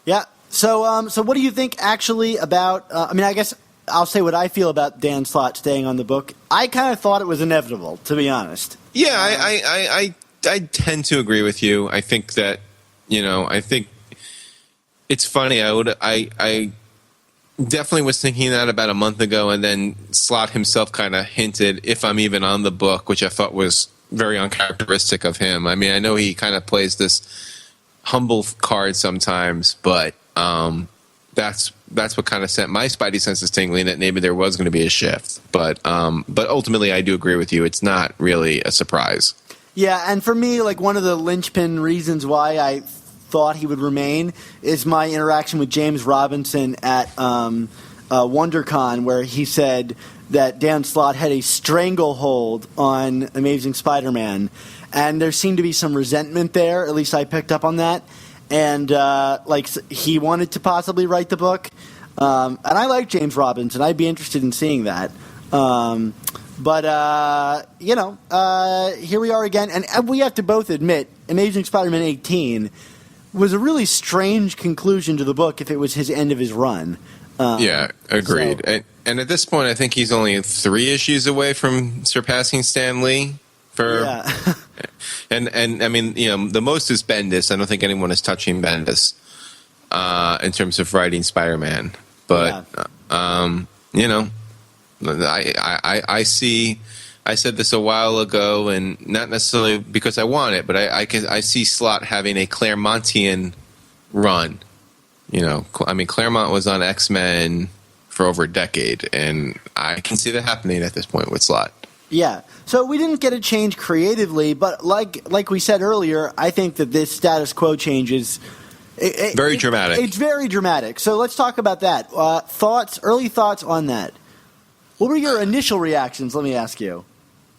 Yeah. So what do you think actually about? I guess I'll say what I feel about Dan Slott staying on the book. I kind of thought it was inevitable, to be honest. Yeah, I tend to agree with you. I think that, I think it's funny. I definitely was thinking that about a month ago, and then Slott himself kind of hinted if I'm even on the book, which I thought was very uncharacteristic of him. I mean, I know he kind of plays this humble card sometimes, but that's what kind of sent my spidey senses tingling that maybe there was going to be a shift. But ultimately, I do agree with you. It's not really a surprise. Yeah, and for me, like one of the linchpin reasons why I thought he would remain is my interaction with James Robinson at WonderCon, where he said that Dan Slott had a stranglehold on Amazing Spider-Man, and there seemed to be some resentment there. At least I picked up on that, and he wanted to possibly write the book. And I like James Robinson. I'd be interested in seeing that. But here we are again, and we have to both admit, Amazing Spider-Man 18 was a really strange conclusion to the book if it was his end of his run. Yeah, agreed. So. And at this point, I think he's only 3 issues away from surpassing Stan Lee. Yeah. and I mean, the most is Bendis. I don't think anyone is touching Bendis in terms of writing Spider-Man. But, I see. I said this a while ago, and not necessarily because I want it, but I see Slott having a Claremontian run. Claremont was on X-Men for over a decade, and I can see that happening at this point with Slott. Yeah. So we didn't get a change creatively, but like we said earlier, I think that this status quo change is very dramatic. It's very dramatic. So let's talk about that. Early thoughts on that. What were your initial reactions? Let me ask you.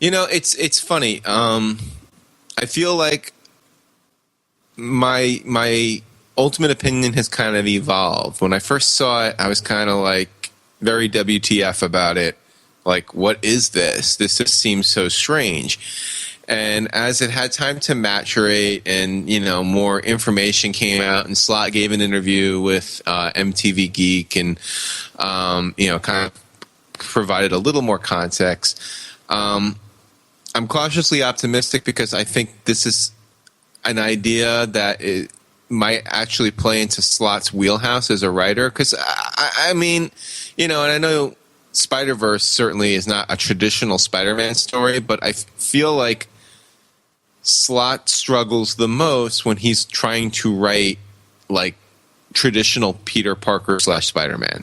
It's funny. I feel like my ultimate opinion has kind of evolved. When I first saw it, I was kind of like very WTF about it. Like, what is this? This just seems so strange. And as it had time to maturate and, more information came out and Slott gave an interview with MTV Geek and, kind of provided a little more context. I'm cautiously optimistic because I think this is an idea that it might actually play into Slott's wheelhouse as a writer. Because, I mean, and I know Spider-Verse certainly is not a traditional Spider-Man story, but I feel like Slott struggles the most when he's trying to write, like, traditional Peter Parker / Spider-Man.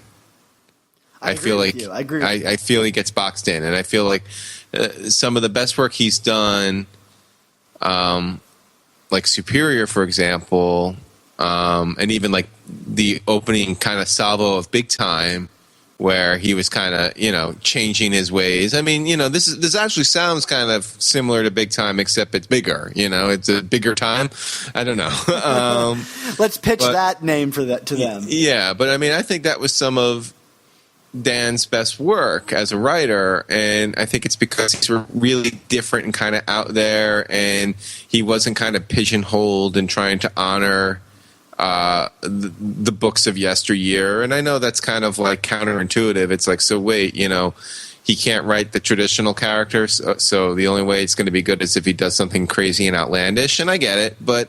I feel like I agree with you. I feel he gets boxed in, and I feel like some of the best work he's done, like Superior, for example, and even like the opening kind of salvo of Big Time, where he was kind of changing his ways. I mean, this actually sounds kind of similar to Big Time, except it's bigger. It's a bigger time. I don't know. Let's pitch that name to them. Yeah, but I mean, I think that was some of Dan's best work as a writer, and I think it's because he's really different and kind of out there, and he wasn't kind of pigeonholed and trying to honor the books of yesteryear. And I know that's kind of like counterintuitive. It's like, so wait, he can't write the traditional characters, so the only way it's going to be good is if he does something crazy and outlandish. And I get it, but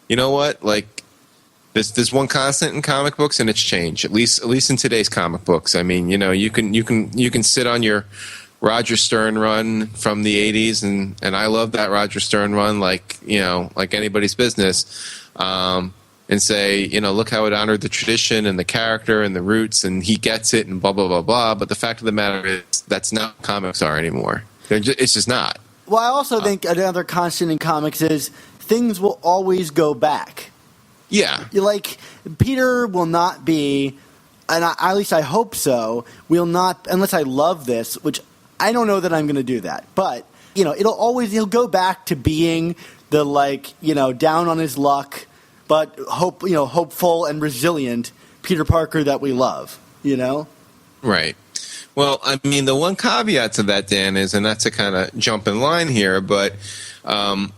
you know what? Like, there's one constant in comic books, and it's change. At least in today's comic books. I mean, you can sit on your Roger Stern run from the '80s, and I love that Roger Stern run, like anybody's business, and say, look how it honored the tradition and the character and the roots, and he gets it, and blah blah blah blah. But the fact of the matter is, that's not what comics are anymore. It's just not. Well, I also think another constant in comics is things will always go back. Yeah. Like, Peter will not be, and at least I hope so, will not, unless I love this, which I don't know that I'm going to do that, but he'll go back to being the down on his luck, but hopeful and resilient Peter Parker that we love, Right. Well, I mean, the one caveat to that, Dan, is, and not to kind of jump in line here, but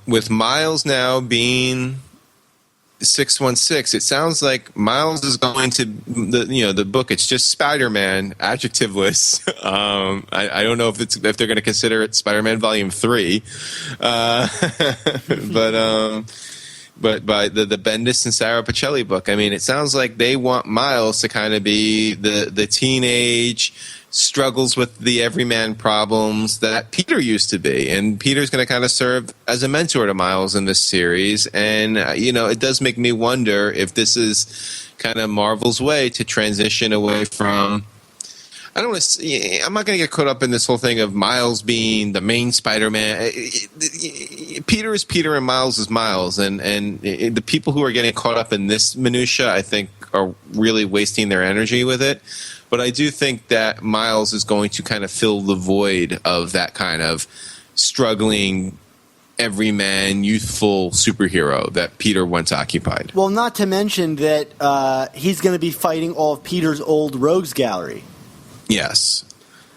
with Miles now being 616, it sounds like Miles is going to the book. It's just Spider-Man, adjectiveless. I don't know if they're going to consider it Spider-Man Volume 3, but by the Bendis and Sarah Pichelli book, I mean, it sounds like they want Miles to kind of be the teenage struggles with the everyman problems that Peter used to be. And Peter's going to kind of serve as a mentor to Miles in this series. And, it does make me wonder if this is kind of Marvel's way to transition away from... I'm not going to get caught up in this whole thing of Miles being the main Spider-Man. Peter is Peter and Miles is Miles. And the people who are getting caught up in this minutia, I think, are really wasting their energy with it. But I do think that Miles is going to kind of fill the void of that kind of struggling, everyman, youthful superhero that Peter once occupied. Well, not to mention that he's going to be fighting all of Peter's old rogues gallery. Yes.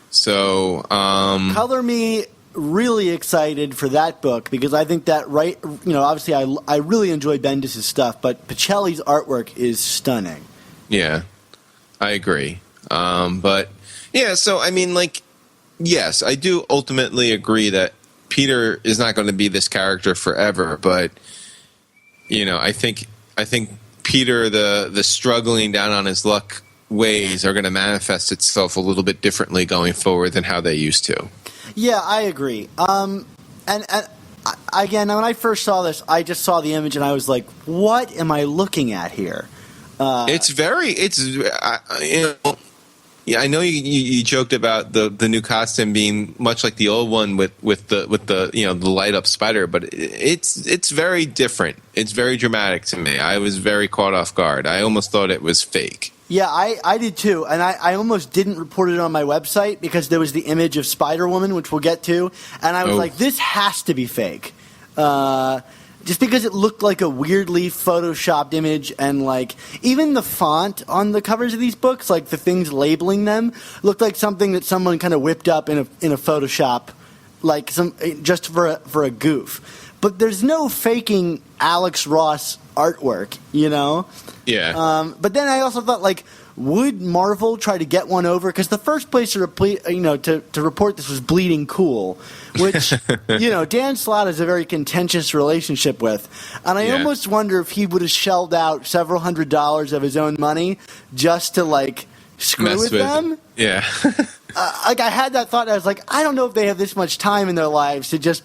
So, color me really excited for that book, because I think that obviously I really enjoy Bendis' stuff, but Pichelli's artwork is stunning. Yeah, I agree. But yeah, so I mean, yes, I do ultimately agree that Peter is not going to be this character forever, but I think Peter, the struggling down on his luck ways, are going to manifest itself a little bit differently going forward than how they used to. Yeah, I agree. And again, when I first saw this, I just saw the image and I was like, what am I looking at here? Yeah, I know you joked about the new costume being much like the old one with the the light up spider, but it's very different. It's very dramatic to me. I was very caught off guard. I almost thought it was fake. Yeah, I did too, and I almost didn't report it on my website because there was the image of Spider-Woman, which we'll get to, and I was like, this has to be fake. Just because it looked like a weirdly photoshopped image, and even the font on the covers of these books, the things labeling them, looked like something that someone kind of whipped up in a Photoshop, just for a goof. But there's no faking Alex Ross artwork, Yeah. But then I also thought, would Marvel try to get one over? Because the first place to report this was Bleeding Cool, which Dan Slott has a very contentious relationship with, and I almost wonder if he would have shelled out several $100s of his own money just to screw with them. Yeah. I had that thought. I was like, I don't know if they have this much time in their lives to just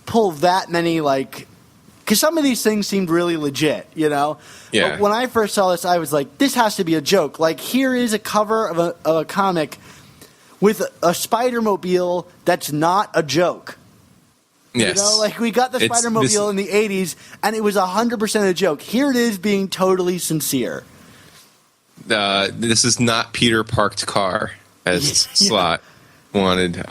pull that many because some of these things seemed really legit, Yeah. But when I first saw this, I was like, this has to be a joke. Here is a cover of a comic with a Spider-Mobile that's not a joke. Yes. We got the Spider-Mobile in the 80s, and it was 100% a joke. Here it is being totally sincere. This is not Peter parked car, as Slott wanted.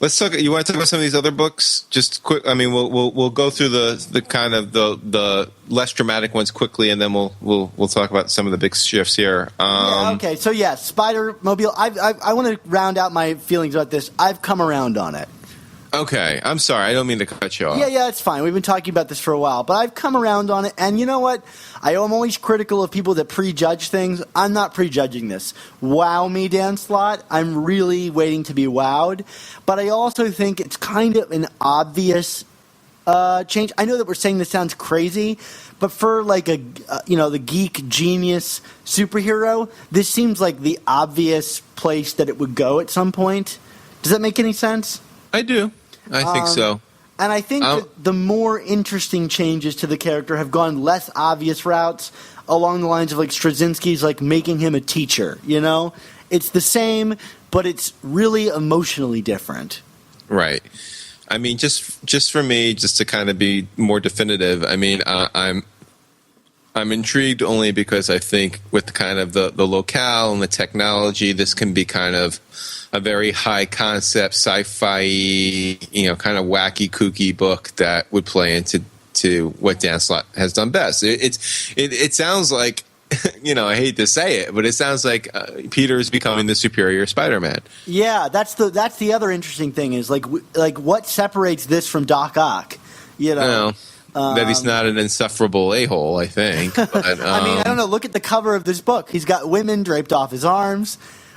Let's talk. You want to talk about some of these other books? Just quick. I mean, we'll go through the kind of the less dramatic ones quickly, and then we'll talk about some of the big shifts here. Okay. So Spider-Mobile. I want to round out my feelings about this. I've come around on it. Okay. I'm sorry. I don't mean to cut you off. Yeah, it's fine. We've been talking about this for a while, but I've come around on it. And you know what? I am always critical of people that prejudge things. I'm not prejudging this. Wow me, Dan Slott. I'm really waiting to be wowed. But I also think it's kind of an obvious change. I know that we're saying this sounds crazy, but for the geek genius superhero, this seems like the obvious place that it would go at some point. Does that make any sense? I do. I think so. And I think that the more interesting changes to the character have gone less obvious routes along the lines of Straczynski's making him a teacher, It's the same, but it's really emotionally different. Right. I mean, just for me, just to kind of be more definitive, I mean, I'm intrigued only because I think with kind of the locale and the technology, this can be kind of a very high concept sci-fi, kind of wacky, kooky book that would play into what Dan Slott has done best. It sounds like, I hate to say it, but it sounds like Peter is becoming the superior Spider-Man. Yeah, that's the other interesting thing is like what separates this from Doc Ock, that he's not an insufferable a-hole, I think. But, I don't know. Look at the cover of this book. He's got women draped off his arms.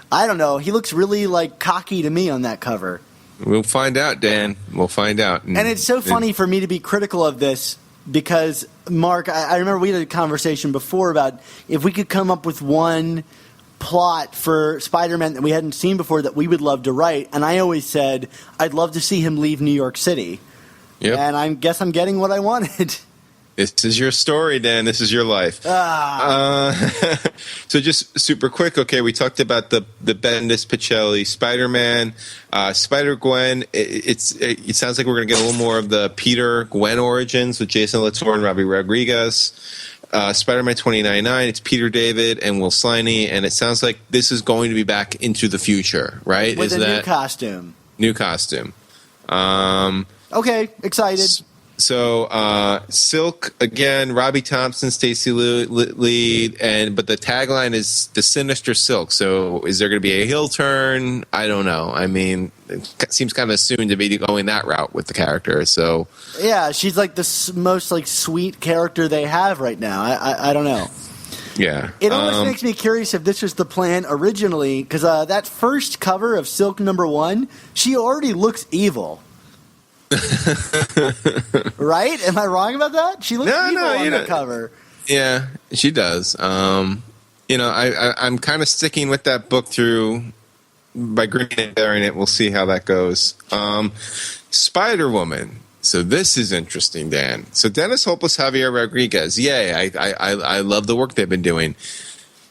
I don't know. He looks really like cocky to me on that cover. We'll find out, Dan. We'll find out. And it's so funny for me to be critical of this because, Mark, I remember we had a conversation before about if we could come up with one plot for Spider-Man that we hadn't seen before that we would love to write. And I always said, I'd love to see him leave New York City. Yep. And I guess I'm getting what I wanted. This is your story, Dan. This is your life. So just super quick, okay, we talked about the Bendis Pichelli Spider-Man, Spider-Gwen. It sounds like we're going to get a little more of the Peter-Gwen origins with Jason Latour and Robbie Rodriguez. Spider-Man 2099, it's Peter David and Will Sliney, and it sounds like this is going to be back into the future, right? With new costume. New costume. Okay, excited. So Silk again, Robbie Thompson, Stacey lead, but the tagline is the Sinister Silk. So is there going to be a heel turn? I don't know. I mean, it seems kind of soon to be going that route with the character. So yeah, she's like the most like sweet character they have right now. I don't know. Yeah, it almost makes me curious if this was the plan originally because that first cover of Silk #1, she already looks evil. Right? Am I wrong about that? She looks evil on the cover. Yeah, she does. I'm kind of sticking with that book through by Green and bearing it. We'll see how that goes. Spider-Woman. So this is interesting, Dan. So Dennis Hopeless, Javier Rodriguez. Yay! I love the work they've been doing.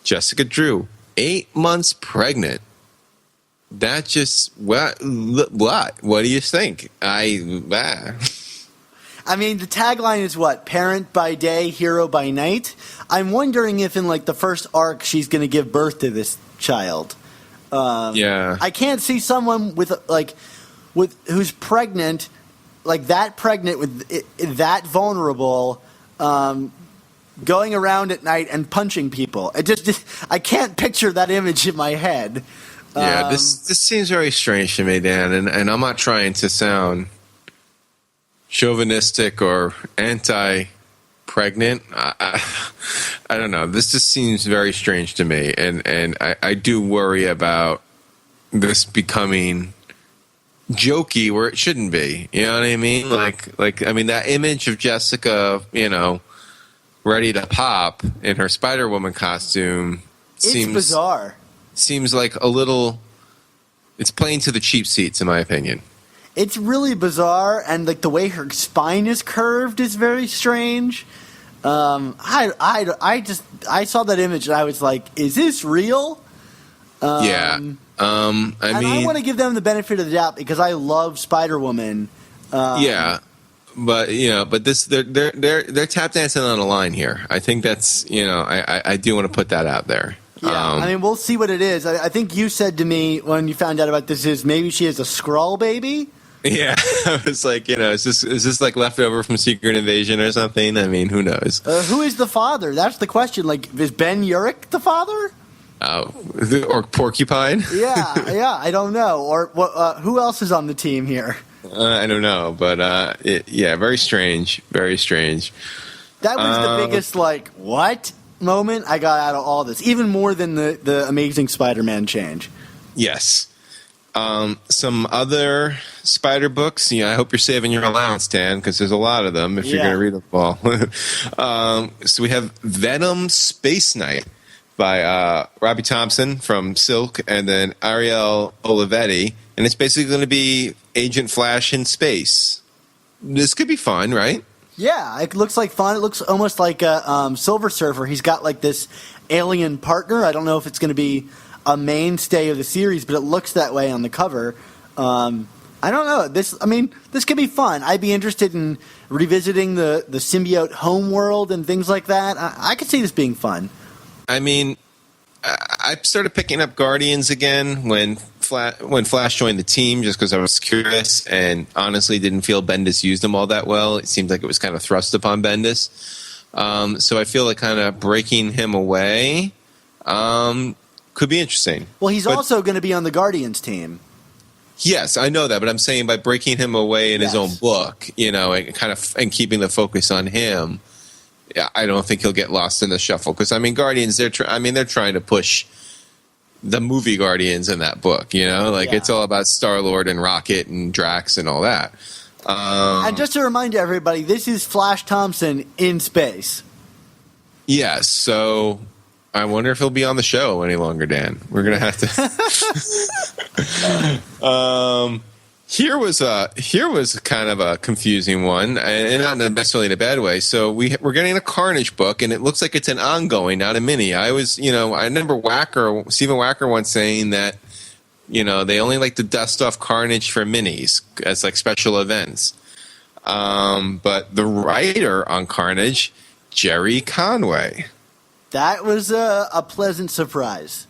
Jessica Drew, 8 months pregnant. That just what do you think? I mean, the tagline is what? Parent by day, hero by night. I'm wondering if in like the first arc she's going to give birth to this child. Yeah, I can't see someone with who's pregnant, like that pregnant with that vulnerable, going around at night and punching people. I can't picture that image in my head. Yeah, this seems very strange to me, Dan, and I'm not trying to sound chauvinistic or anti-pregnant. I don't know. This just seems very strange to me, and I do worry about this becoming jokey where it shouldn't be. You know what I mean? That image of Jessica, ready to pop in her Spider-Woman costume seems bizarre. Seems like it's playing to the cheap seats, in my opinion. It's really bizarre, and like the way her spine is curved is very strange. I saw that image and I was like, "Is this real?" I want to give them the benefit of the doubt because I love Spider-Woman. But this they're tap dancing on a line here. I think that's I do want to put that out there. Yeah, we'll see what it is. I think you said to me when you found out about this is maybe she has a Skrull baby. Yeah, I was like, is this like leftover from Secret Invasion or something? I mean, who knows? Who is the father? That's the question. Like, is Ben Urich the father? Oh, or Porcupine? Yeah, I don't know. Or who else is on the team here? I don't know, but very strange, very strange. That was the biggest what moment I got out of all this, even more than the Amazing Spider-Man change. Yes. Some other Spider books. I hope you're saving your allowance, Dan, because there's a lot of them if you're going to read them all. So we have Venom Space Knight by Robbie Thompson from Silk and then Ariel Olivetti. And it's basically going to be Agent Flash in space. This could be fun, right? Yeah, it looks like fun. It looks almost like a Silver Surfer. He's got like this alien partner. I don't know if it's going to be a mainstay of the series, but it looks that way on the cover. I don't know. This could be fun. I'd be interested in revisiting the symbiote homeworld and things like that. I could see this being fun. I mean, I started picking up Guardians again when Flash joined the team, just because I was curious and honestly didn't feel Bendis used them all that well. It seemed like it was kind of thrust upon Bendis. So I feel like kind of breaking him away could be interesting. Well, he's also going to be on the Guardians team. Yes, I know that, but I'm saying by breaking him away in his own book, and keeping the focus on him, I don't think he'll get lost in the shuffle. Because Guardians, they're trying to push the movie Guardians in that book. It's all about Star-Lord and Rocket and Drax and all that. And just to remind everybody, this is Flash Thompson in space. Yes, so I wonder if he'll be on the show any longer, Dan. We're going to have to... Here was kind of a confusing one, and not necessarily in a bad way. So we're getting a Carnage book, and it looks like it's an ongoing, not a mini. I remember Stephen Wacker once saying that, they only like to dust off Carnage for minis as like special events. But the writer on Carnage, Jerry Conway. That was a pleasant surprise.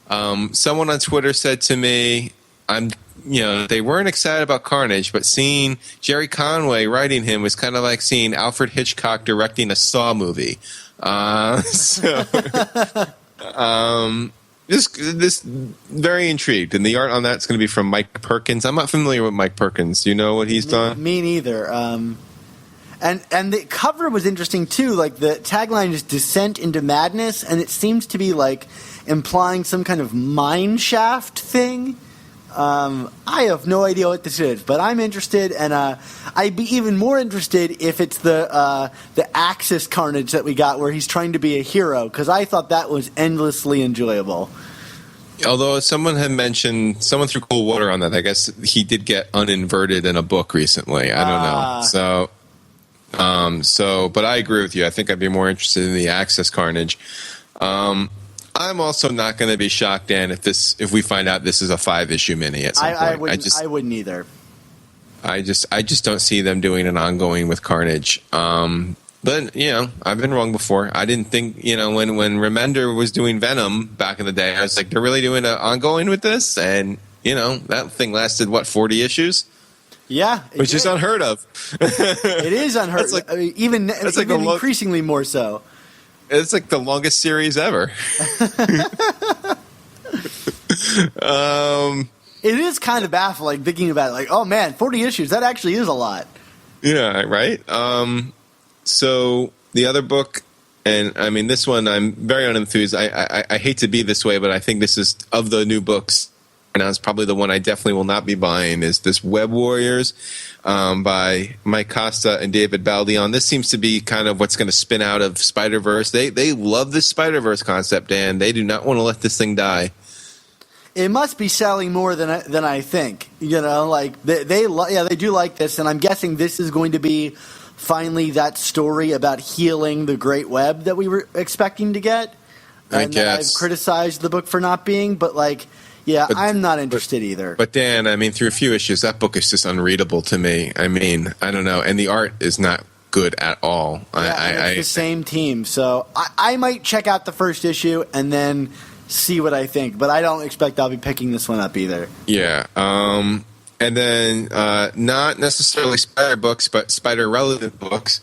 Someone on Twitter said to me, they weren't excited about Carnage, but seeing Jerry Conway writing him was kind of like seeing Alfred Hitchcock directing a Saw movie. This very intrigued, and the art on that's going to be from Mike Perkins. I'm not familiar with Mike Perkins. Do you know what he's done? Me neither. And the cover was interesting too. Like the tagline is "Descent into Madness," and it seems to be like implying some kind of mine shaft thing. I have no idea what this is, but I'm interested, and I'd be even more interested if it's the Axis Carnage that we got, where he's trying to be a hero, because I thought that was endlessly enjoyable. Although someone threw cold water on that. I guess he did get uninverted in a book recently. I don't know. But I agree with you. I think I'd be more interested in the Axis Carnage. I'm also not going to be shocked, Dan, if we find out this is a 5-issue mini at some point. I wouldn't either. I just don't see them doing an ongoing with Carnage. But I've been wrong before. I didn't think when Remender was doing Venom back in the day, I was like, they're really doing an ongoing with this, and that thing lasted 40 issues. Yeah, which is unheard of. It is unheard of. Even increasingly more so. It's like the longest series ever. It is kind of baffling thinking about it. Like, oh man, 40 issues. That actually is a lot. Yeah, right? So the other book, and this one I'm very unenthused. I hate to be this way, but I think this is, of the new books, and that's probably the one I definitely will not be buying, is this Web Warriors by Mike Costa and David Baldeon. This seems to be kind of what's going to spin out of Spider-Verse. They love this Spider-Verse concept, Dan. They do not want to let this thing die. It must be selling more than I think. They do like this, and I'm guessing this is going to be finally that story about healing the Great Web that we were expecting to get. I guess. I've criticized the book for not being, but I'm not interested either. But Dan, through a few issues, that book is just unreadable to me. I don't know, and the art is not good at all. It's the same team, so I might check out the first issue and then see what I think. But I don't expect I'll be picking this one up either. Yeah. And then not necessarily Spider books, but Spider-relevant books.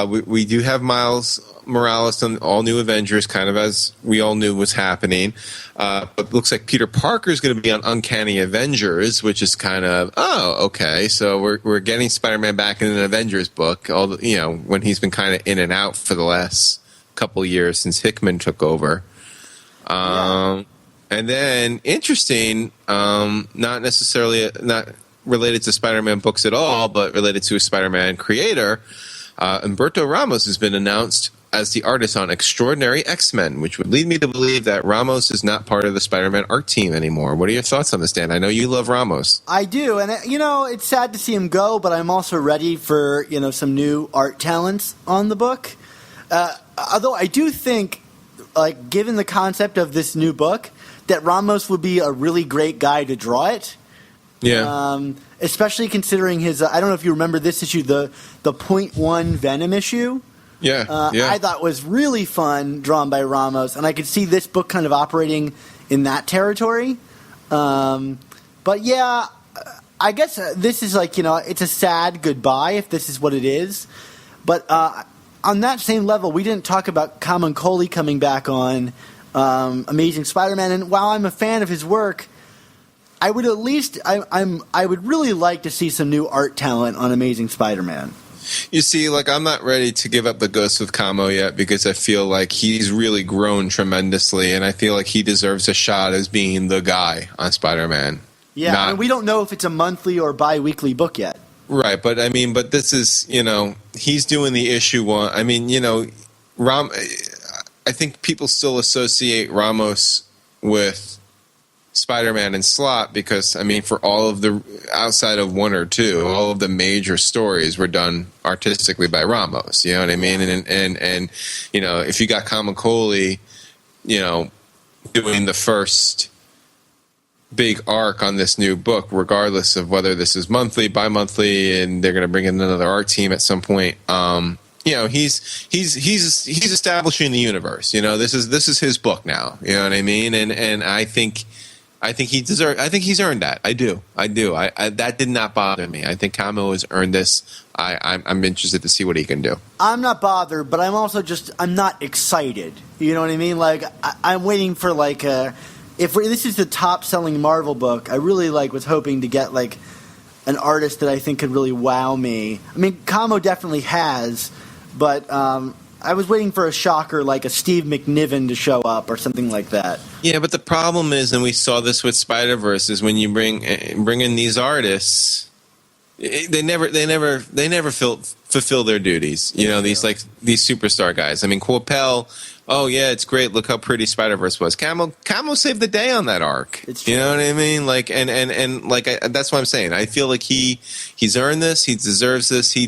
We do have Miles Morales and All New Avengers, kind of as we all knew was happening. But it looks like Peter Parker is going to be on Uncanny Avengers, which is kind of, okay. So we're getting Spider-Man back in an Avengers book, when he's been kind of in and out for the last couple years since Hickman took over. And then, interesting, not related to Spider-Man books at all, but related to a Spider-Man creator, Humberto Ramos has been announced as the artist on Extraordinary X-Men, which would lead me to believe that Ramos is not part of the Spider-Man art team anymore. What are your thoughts on this, Dan? I know you love Ramos. I do, and it's sad to see him go, but I'm also ready for some new art talents on the book. Although I do think, given the concept of this new book, that Ramos would be a really great guy to draw it. Yeah. Especially considering his, I don't know if you remember this issue, the .1 Venom issue. I thought was really fun, drawn by Ramos, and I could see this book kind of operating in that territory. But yeah, I guess this is like, it's a sad goodbye if this is what it is. But on that same level, we didn't talk about Kaman coming back on Amazing Spider-Man, and while I'm a fan of his work, I would at least I would really like to see some new art talent on Amazing Spider-Man. You see, like, I'm not ready to give up the ghost with Camo yet because I feel like he's really grown tremendously, and I feel like he deserves a shot as being the guy on Spider-Man. Yeah, and we don't know if it's a monthly or bi-weekly book yet. Right, but I mean, but this is, he's doing the issue one. I mean, I think people still associate Ramos with Spider-Man and Slott because, I mean, for all of the, outside of one or two, all of the major stories were done artistically by Ramos, you know what I mean? And if you got Kamikoli, doing the first big arc on this new book, regardless of whether this is monthly, bi-monthly, and they're going to bring in another art team at some point, he's establishing the universe. This is his book now. You know what I mean? And I think he's earned that. I do. That did not bother me. I think Camo has earned this. I'm interested to see what he can do. I'm not bothered, but I'm also I'm not excited. You know what I mean? Like I'm waiting for if this is the top selling Marvel book, I really was hoping to get an artist that I think could really wow me. I mean, Camo definitely has, but I was waiting for a shocker like a Steve McNiven to show up or something like that. Yeah, but the problem is, and we saw this with Spider-Verse, is when you bring in these artists, they never fulfill their duties. These superstar guys. I mean, Coppell. Oh yeah, it's great. Look how pretty Spider-Verse was. Camo saved the day on that arc. It's true. You know what I mean? That's what I'm saying. I feel like he's earned this. He deserves this. He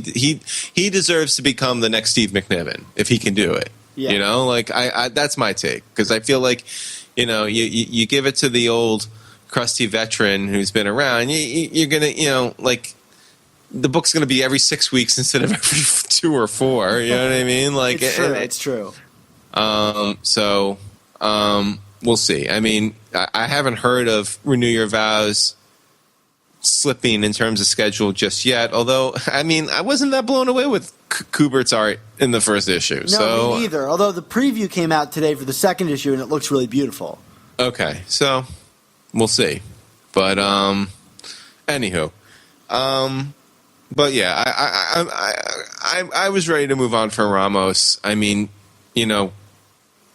deserves to become the next Steve McNiven if he can do it. Yeah. That's my take, because I feel like you give it to the old crusty veteran who's been around. You're gonna the book's gonna be every 6 weeks instead of every 2 or 4. You know what I mean? It's true. We'll see. I mean, I haven't heard of Renew Your Vows slipping in terms of schedule just yet, although, I mean, I wasn't that blown away with Kubert's art in the first issue. No, me neither, although the preview came out today for the second issue, and it looks really beautiful. Okay, so we'll see. But, anywho. But yeah, I was ready to move on from Ramos. I mean,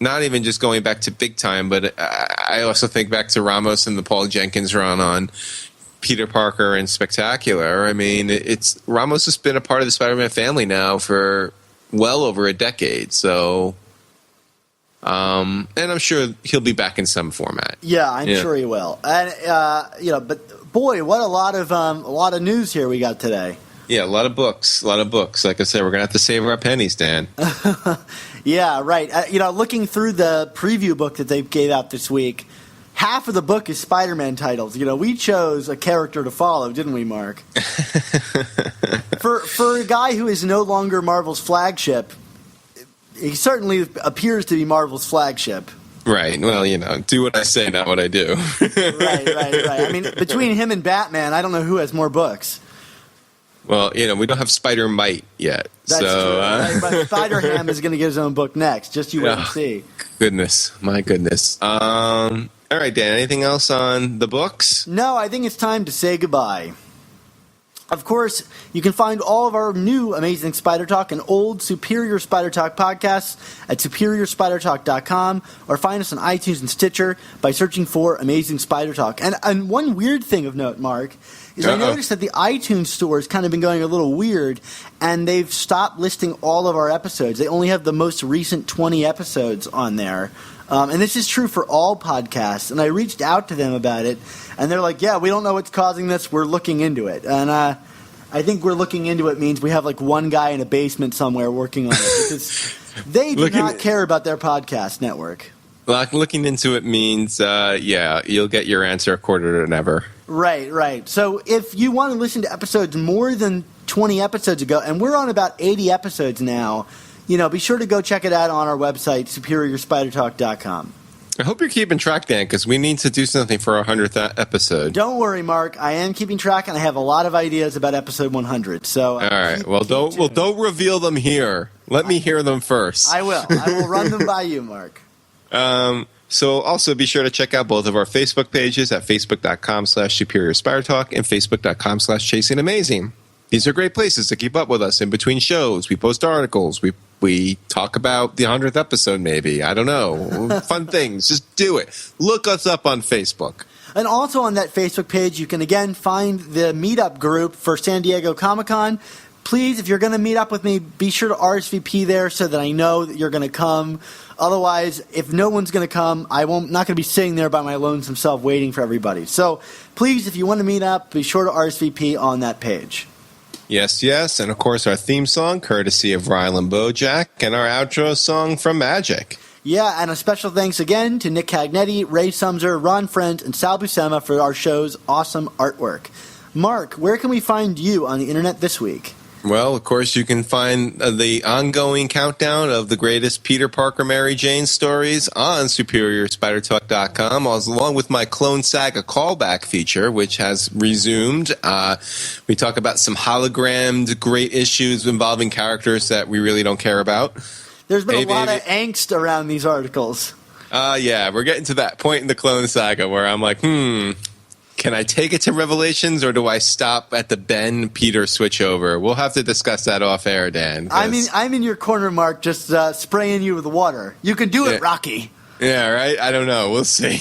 not even just going back to Big Time, but I also think back to Ramos and the Paul Jenkins run on Peter Parker and Spectacular. I mean, Ramos has been a part of the Spider-Man family now for well over a decade. So, and I'm sure he'll be back in some format. Yeah, I'm sure he will. And but boy, what a lot of news here we got today. Yeah, a lot of books. Like I said, we're gonna have to save our pennies, Dan. Yeah, right. Looking through the preview book that they gave out this week, half of the book is Spider-Man titles. We chose a character to follow, didn't we, Mark? For a guy who is no longer Marvel's flagship, he certainly appears to be Marvel's flagship. Right. Well, do what I say, not what I do. Right. I mean, between him and Batman, I don't know who has more books. Well, we don't have Spider-Mite yet. That's true. Right? But Spider-Ham is going to get his own book next. Just you wait and see. My goodness. All right, Dan, anything else on the books? No, I think it's time to say goodbye. Of course, you can find all of our new Amazing Spider Talk and old Superior Spider Talk podcasts at superiorspidertalk.com, or find us on iTunes and Stitcher by searching for Amazing Spider Talk. And one weird thing of note, Mark, is I noticed that the iTunes store has kind of been going a little weird, and they've stopped listing all of our episodes. They only have the most recent 20 episodes on there. And this is true for all podcasts. And I reached out to them about it, and they're like, yeah, we don't know what's causing this. We're looking into it. And I think we're looking into it means we have one guy in a basement somewhere working on it, because they do not care about their podcast network. Looking into it means, you'll get your answer a quarter to never. Right. So if you want to listen to episodes more than 20 episodes ago, and we're on about 80 episodes now, be sure to go check it out on our website, superiorspidertalk.com. I hope you're keeping track, Dan, because we need to do something for our 100th episode. Don't worry, Mark. I am keeping track, and I have a lot of ideas about episode 100. So, all right. Don't reveal them here. Let me hear them first. I will. I will run them by you, Mark. So also be sure to check out both of our Facebook pages at facebook.com/SuperiorSpiderTalk and facebook.com/ChasingAmazing. These are great places to keep up with us in between shows. We post articles. We talk about the 100th episode, maybe. I don't know. Fun things. Just do it. Look us up on Facebook. And also on that Facebook page, you can again find the meetup group for San Diego Comic-Con. Please, if you're going to meet up with me, be sure to RSVP there so that I know that you're going to come. Otherwise, if no one's going to come, I'm not going to be sitting there by my lonesome self waiting for everybody. So please, if you want to meet up, be sure to RSVP on that page. Yes, yes. And, of course, our theme song, courtesy of Ryland Bojack, and our outro song from Magic. Yeah, and a special thanks again to Nick Cagnetti, Ray Sumser, Ron Friend, and Sal Buscema for our show's awesome artwork. Mark, where can we find you on the internet this week? Well, of course, you can find the ongoing countdown of the greatest Peter Parker Mary Jane stories on SuperiorSpiderTalk.com, along with my Clone Saga callback feature, which has resumed. We talk about some hologrammed great issues involving characters that we really don't care about. There's been a lot of angst around these articles. Yeah, we're getting to that point in the Clone Saga where I'm like, can I take it to Revelations, or do I stop at the Ben Peter switchover? We'll have to discuss that off air, Dan. I'm in your corner, Mark, just spraying you with water. You can do it, Rocky. Yeah, right? I don't know. We'll see.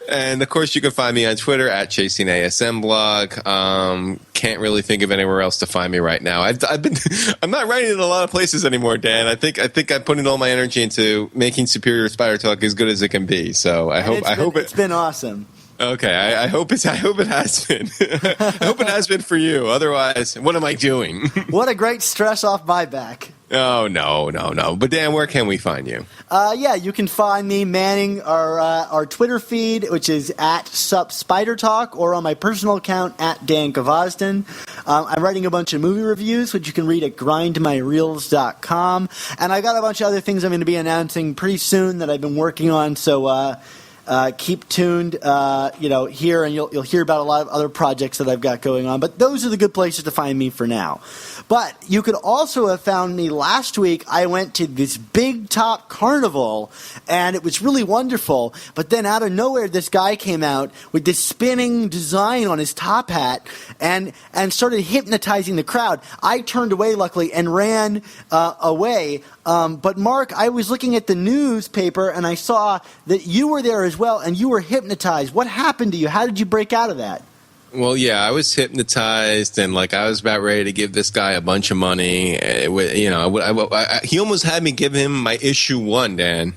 And, of course, you can find me on Twitter at ChasingASMblog. Can't really think of anywhere else to find me right now. I'm not writing in a lot of places anymore, Dan. I think I'm putting all my energy into making Superior Spider Talk as good as it can be. So I hope it's been awesome. Okay, I hope it has been. I hope it has been for you. Otherwise, what am I doing? What a great stress off my back. Oh, no. But Dan, where can we find you? You can find me manning our Twitter feed, which is at SupSpiderTalk, or on my personal account at Dan Gvozden. I'm writing a bunch of movie reviews, which you can read at grindmyreels.com. And I got a bunch of other things I'm going to be announcing pretty soon that I've been working on, so keep tuned, here, and you'll hear about a lot of other projects that I've got going on. But those are the good places to find me for now. But you could also have found me last week. I went to this Big Top Carnival, and it was really wonderful. But then out of nowhere, this guy came out with this spinning design on his top hat and started hypnotizing the crowd. I turned away, luckily, and ran away. But Mark, I was looking at the newspaper, and I saw that you were there as well, and you were hypnotized. What happened to you? How did you break out of that? Well, yeah, I was hypnotized, and I was about ready to give this guy a bunch of money. He almost had me give him my issue 1, Dan.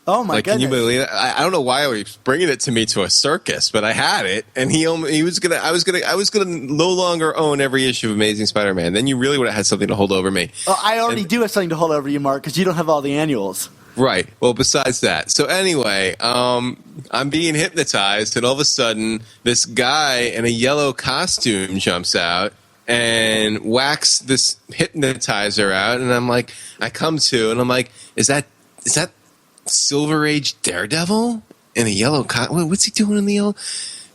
Oh my goodness! Can you believe it? I don't know why he was bringing it to me to a circus, but I had it, and I was gonna no longer own every issue of Amazing Spider-Man. Then you really would have had something to hold over me. Oh, I already do have something to hold over you, Mark, because you don't have all the annuals. Right. Well, besides that. So anyway, I'm being hypnotized, and all of a sudden, this guy in a yellow costume jumps out and whacks this hypnotizer out, and I'm like, I come to, and I'm like, is that Silver Age Daredevil in a yellow costume? What's he doing in the yellow?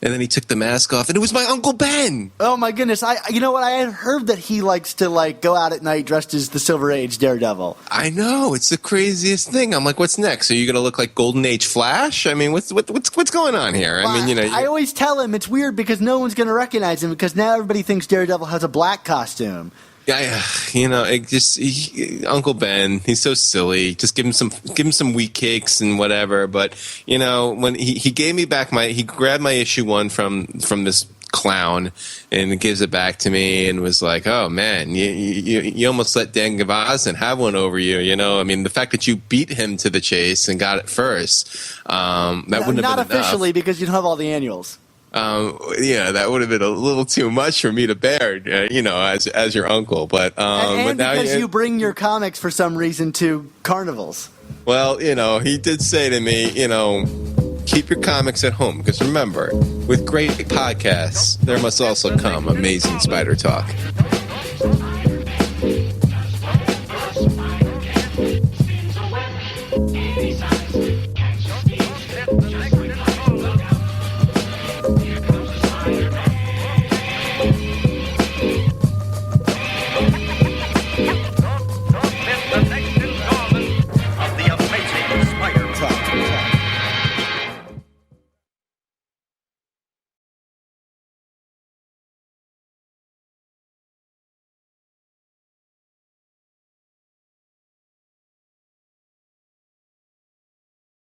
And then he took the mask off, and it was my Uncle Ben. Oh my goodness! You know what? I had heard that he likes to go out at night dressed as the Silver Age Daredevil. I know, it's the craziest thing. I'm like, what's next? Are you going to look like Golden Age Flash? I mean, what's going on here? Well, I always tell him it's weird because no one's going to recognize him because now everybody thinks Daredevil has a black costume. Yeah, Uncle Ben, he's so silly. Just give him some wheat cakes and whatever. But when he gave me back he grabbed my issue 1 from this clown and gives it back to me and was like, "Oh man, you almost let Dan Gvozden have one over you." I mean, the fact that you beat him to the chase and got it first, that wouldn't have been not officially enough. because you don't have all the annuals. That would have been a little too much for me to bear, as your uncle. But and but now because you bring your comics for some reason to carnivals. Well, he did say to me, keep your comics at home because remember, with great podcasts, there must also come amazing Spider Talk.